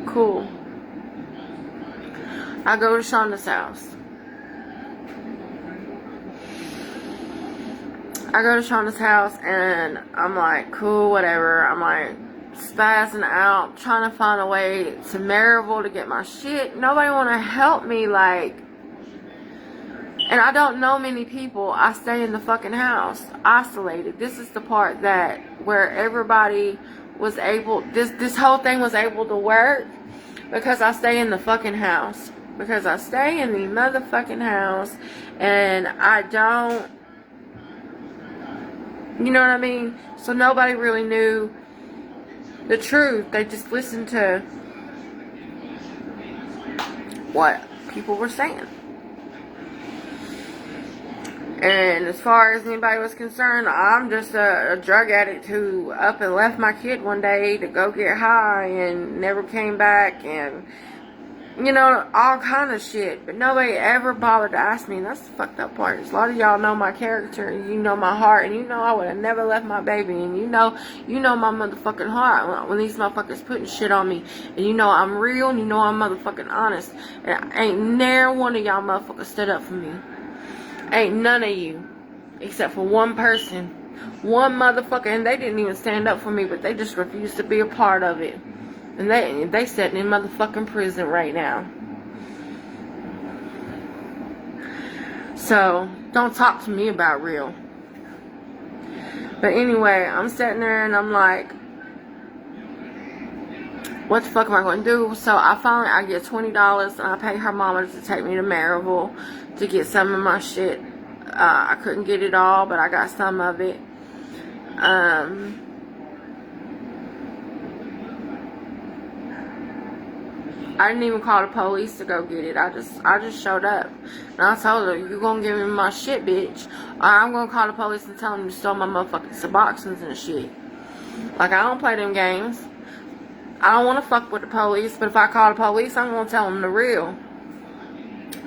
Cool. I go to Shonda's house. I go to Shonda's house and I'm like, cool, whatever. I'm like spazzing out, trying to find a way to Maryville to get my shit. Nobody want to help me, like, and I don't know many people. I stay in the fucking house, isolated. This is the part that where everybody was able, this whole thing was able to work because I stay in the fucking house. Because I stay in the motherfucking house and I don't, you know what I mean? So nobody really knew the truth. They just listened to what people were saying. And as far as anybody was concerned, I'm just a drug addict who up and left my kid one day to go get high and never came back, and you know, all kind of shit. But nobody ever bothered to ask me, and that's the fucked up part. A lot of y'all know my character, and you know my heart, and you know I would have never left my baby, and you know my motherfucking heart when these motherfuckers putting shit on me, and you know I'm real, and you know I'm motherfucking honest, and ain't ne'er one of y'all motherfuckers stood up for me. Ain't none of you, except for one person, one motherfucker, and they didn't even stand up for me, but they just refused to be a part of it. And they sitting in motherfucking prison right now. So, don't talk to me about real. But anyway, I'm sitting there and I'm like, what the fuck am I going to do? So, I get $20 and I pay her mama to take me to Maryville to get some of my shit. I couldn't get it all, but I got some of it. I didn't even call the police to go get it. I just showed up. And I told her, you gonna give me my shit, bitch, or I'm gonna call the police and tell them you stole my motherfucking Suboxones and shit. Like, I don't play them games. I don't want to fuck with the police, but if I call the police, I'm gonna tell them the real.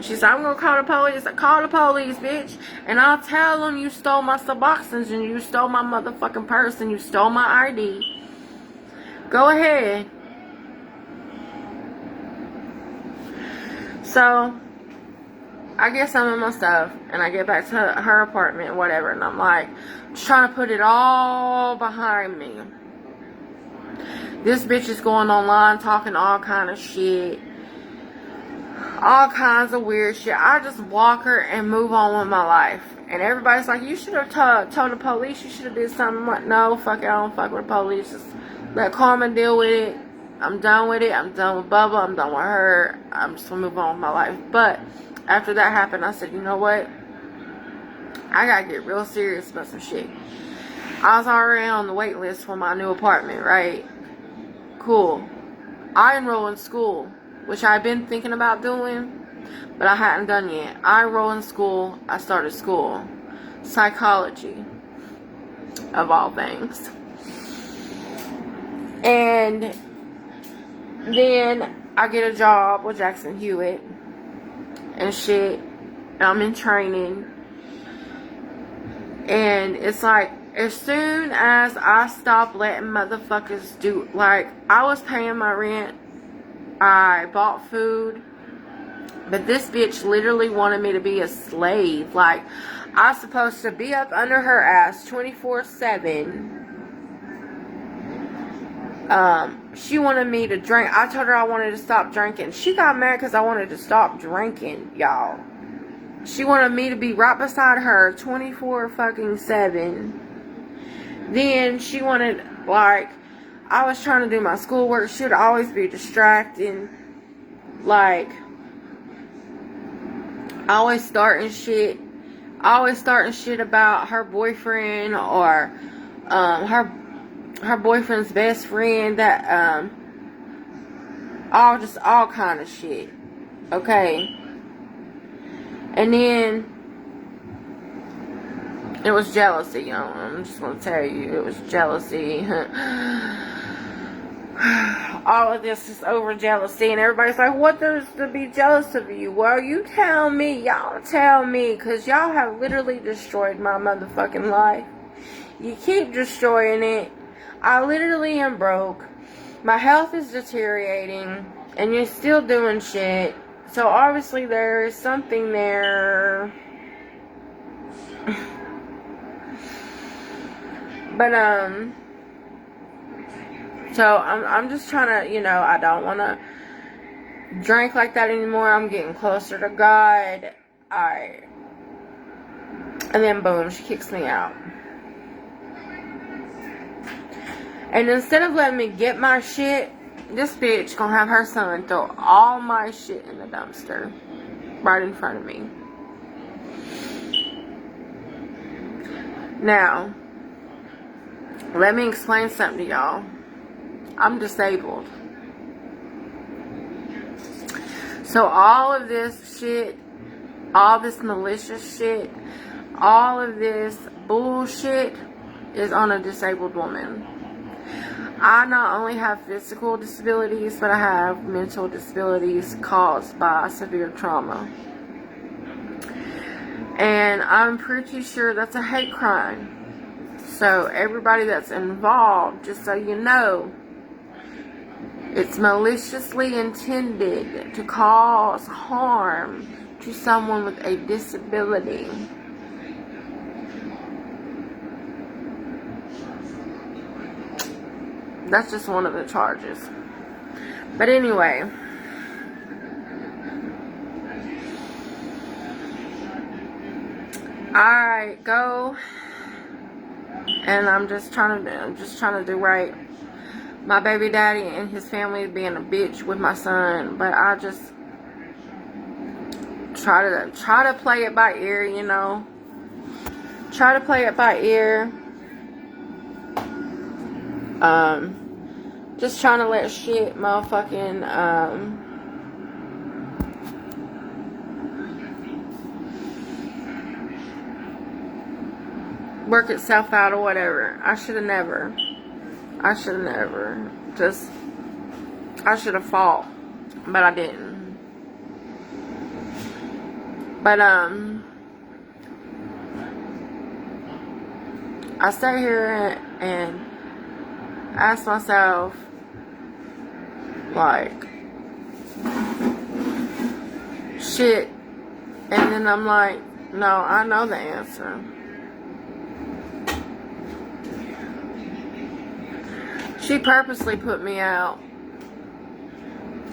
She said, I'm gonna call the police. I call the police, bitch, and I'll tell them you stole my Suboxones and you stole my motherfucking purse and you stole my ID. Go ahead. So, I get some of my stuff, and I get back to her apartment, whatever, and I'm like, just trying to put it all behind me. This bitch is going online talking all kind of shit. All kinds of weird shit. I just walk her and move on with my life. And everybody's like, you should have told the police. You should have did something. I'm like, no, fuck it. I don't fuck with the police. Just let Carmen deal with it. I'm done with it. I'm done with Bubba. I'm done with her. I'm just going to move on with my life. But after that happened, I said, you know what? I got to get real serious about some shit. I was already on the wait list for my new apartment, right? Cool. I enroll in school, which I've been thinking about doing, but I hadn't done yet. I enroll in school. I started school. Psychology, of all things. And then I get a job with Jackson Hewitt and shit. And I'm in training. And it's like, as soon as I stop letting motherfuckers do, like, I was paying my rent, I bought food, but this bitch literally wanted me to be a slave. Like, I was supposed to be up under her ass 24/7. She wanted me to drink. I told her I wanted to stop drinking. She got mad because I wanted to stop drinking, y'all. She wanted me to be right beside her 24/7. Then she wanted, like, I was trying to do my schoolwork. She would always be distracting. Like, always starting shit. Always starting shit about her boyfriend or her boyfriend's best friend. That all kind of shit. Okay. And then it was jealousy, you know. I'm just gonna tell you, it was jealousy. All of this is over jealousy, and everybody's like, what there's to be jealous of you? Well, you tell me. Y'all tell me, because y'all have literally destroyed my motherfucking life. You keep destroying it. I literally am broke. My health is deteriorating, and you're still doing shit. So obviously there is something there. But so I'm just trying to, you know, I don't want to drink like that anymore. I'm getting closer to God. And then boom, she kicks me out. And instead of letting me get my shit, this bitch gonna have her son throw all my shit in the dumpster right in front of me. Now, let me explain something to y'all. I'm disabled. So all of this shit, all this malicious shit, all of this bullshit is on a disabled woman. I not only have physical disabilities, but I have mental disabilities caused by severe trauma. And I'm pretty sure that's a hate crime. So everybody that's involved, just so you know, it's maliciously intended to cause harm to someone with a disability. That's just one of the charges. But anyway, I go and I'm just trying to do right. My baby daddy and his family is being a bitch with my son, but I just try to play it by ear, you know. Try to play it by ear. Just trying to let shit motherfucking work itself out or whatever. I should have never. I should have fought, but I didn't. But I sat here and asked myself, like, shit, And then I'm like, no, I know the answer. She purposely put me out.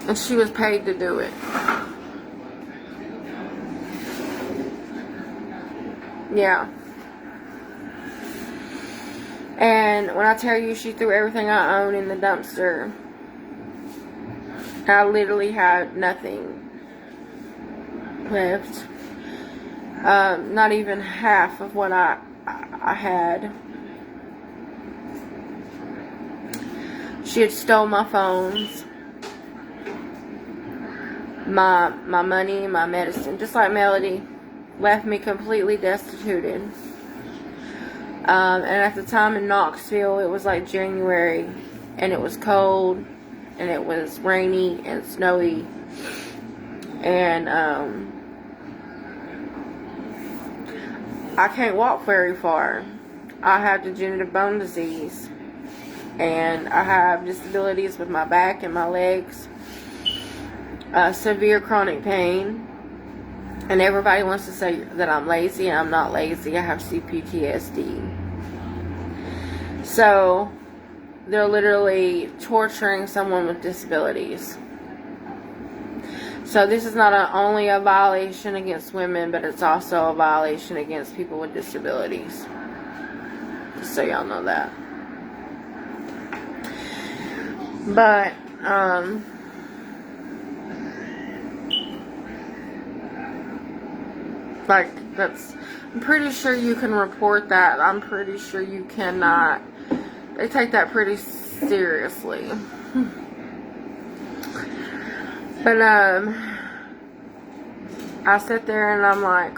And she was paid to do it. Yeah. And when I tell you she threw everything I own in the dumpster, I literally had nothing left. Not even half of what I had. She had stole my phones, my money, my medicine, just like Melody. Left me completely destituted. And at the time in Knoxville, it was like January, and it was cold, and it was rainy and snowy, and I can't walk very far. I have degenerative bone disease, and I have disabilities with my back and my legs, severe chronic pain. And everybody wants to say that I'm lazy, and I'm not lazy. I have CPTSD. So, they're literally torturing someone with disabilities. So, this is not only a violation against women, but it's also a violation against people with disabilities. Just so y'all know that. But, like, I'm pretty sure you can report that. I'm pretty sure you cannot. They take that pretty seriously. But, I sit there and I'm like,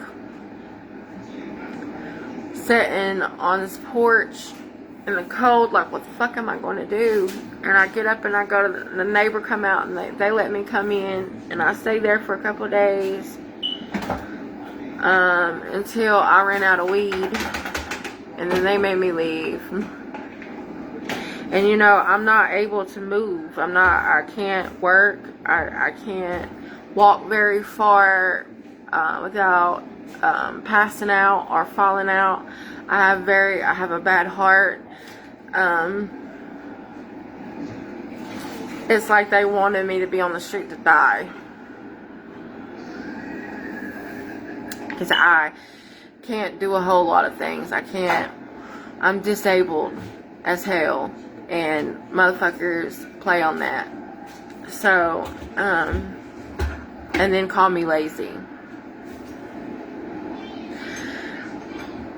sitting on this porch in the cold, like, what the fuck am I going to do? And I get up and I go to the neighbor come out, and they let me come in, and I stay there for a couple of days. Until I ran out of weed, and then they made me leave. And you know, I'm not able to move. I can't work. I can't walk very far without passing out or falling out. I have a bad heart. It's like they wanted me to be on the street to die. Because I can't do a whole lot of things. I'm disabled as hell. And motherfuckers play on that. So, and then call me lazy.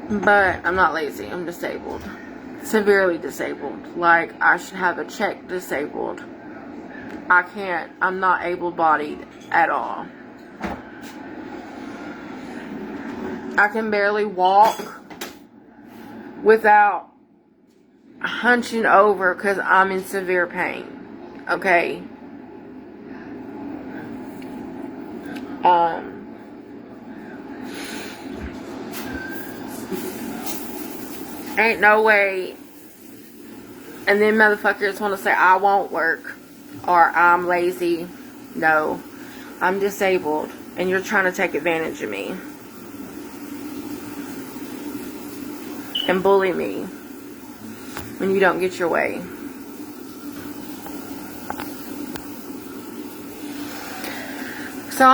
But I'm not lazy. I'm disabled. Severely disabled. Like, I should have a check disabled. I'm not able-bodied at all. I can barely walk without hunching over because I'm in severe pain. Okay? Ain't no way. And then motherfuckers want to say I won't work or I'm lazy. No. I'm disabled and you're trying to take advantage of me. And bully me when you don't get your way. So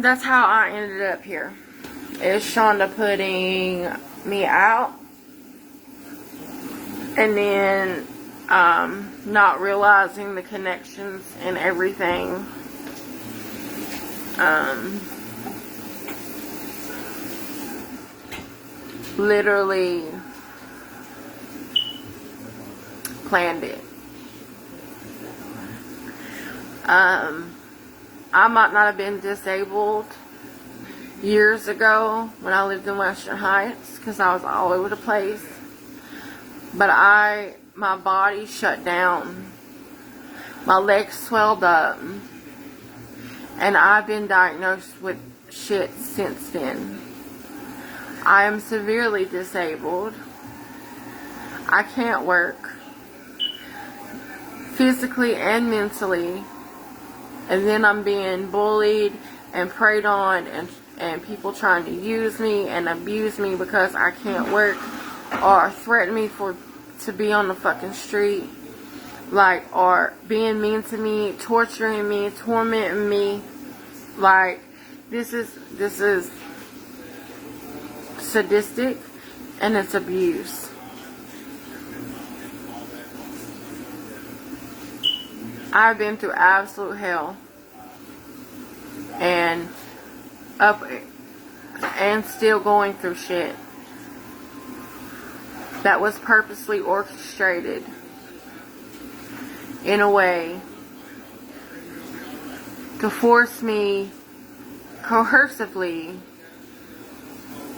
that's how I ended up here. Is Shonda putting me out, and then not realizing the connections and everything. Literally planned it. I might not have been disabled years ago when I lived in Western Heights because I was all over the place. But my body shut down. My legs swelled up. And I've been diagnosed with shit since then. I am severely disabled. I can't work. Physically and mentally. And then I'm being bullied and preyed on and and people trying to use me and abuse me because I can't work, or threaten me to be on the fucking street, like, or being mean to me, torturing me, tormenting me. Like, this is sadistic, and it's abuse. I've been through absolute hell, and still going through shit that was purposely orchestrated in a way to force me, coercively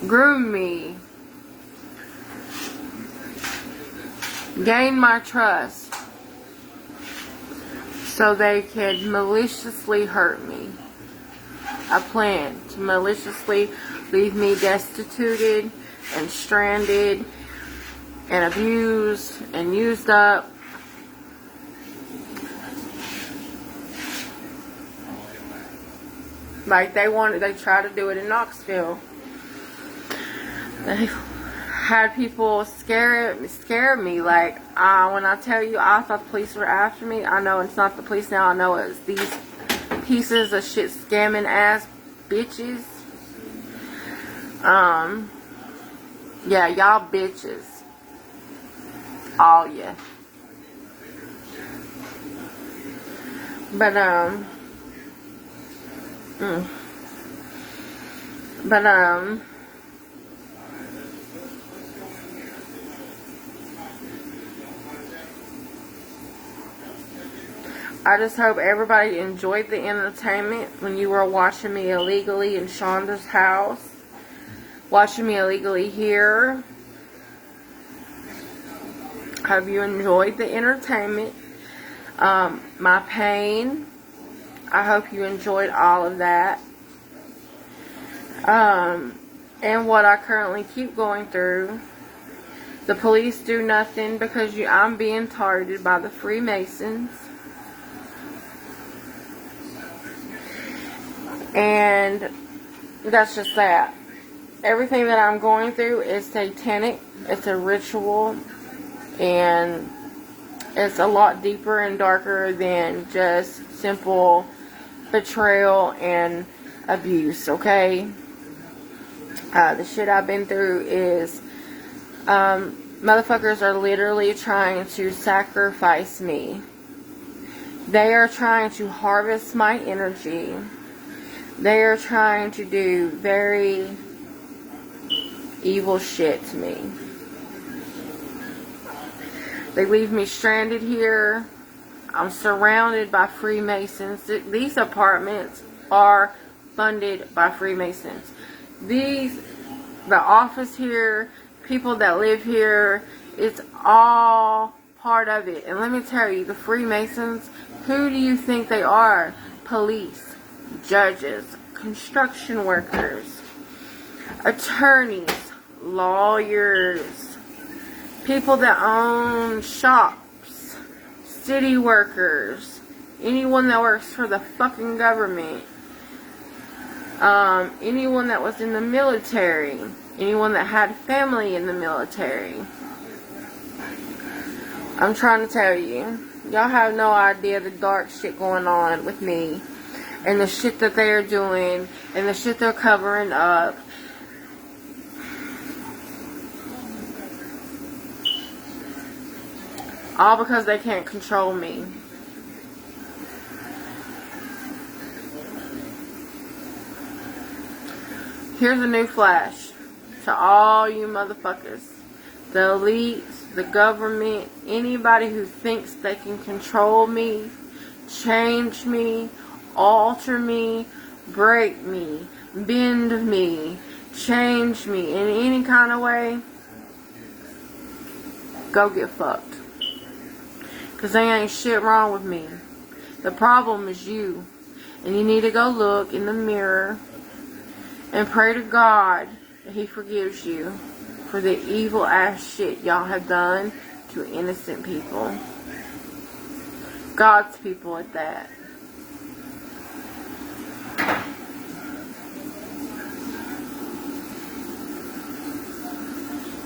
groom me, gain my trust, so they could maliciously hurt me. A plan to maliciously leave me destituted and stranded and abused and used up. Like, they tried to do it in Knoxville. They had people scare me. Like, when I tell you I thought the police were after me, I know it's not the police now. I know it's these pieces of shit scamming ass bitches. Yeah, y'all bitches. All ya. But, I just hope everybody enjoyed the entertainment when you were watching me illegally in Shonda's house. Watching me illegally here. Hope you enjoyed the entertainment. My pain. I hope you enjoyed all of that. And what I currently keep going through. The police do nothing because I'm being targeted by the Freemasons. And that's just that. Everything that I'm going through is satanic. It's a ritual. And it's a lot deeper and darker than just simple betrayal and abuse, okay? The shit I've been through is motherfuckers are literally trying to sacrifice me. They are trying to harvest my energy. They are trying to do very evil shit to me. They leave me stranded here. I'm surrounded by Freemasons. These apartments are funded by Freemasons. The office here, people that live here, it's all part of it. And let me tell you, the Freemasons, who do you think they are? Police, judges, construction workers, attorneys, lawyers, people that own shops, city workers, anyone that works for the fucking government, anyone that was in the military, anyone that had family in the military. I'm trying to tell you, y'all have no idea the dark shit going on with me, and the shit that they are doing, and the shit they're covering up. All because they can't control me. Here's a new flash to all you motherfuckers. The elites, the government, anybody who thinks they can control me, change me, alter me, break me, bend me, change me in any kind of way, go get fucked. Because there ain't shit wrong with me. The problem is you. And you need to go look in the mirror and pray to God that He forgives you for the evil ass shit y'all have done to innocent people. God's people at that.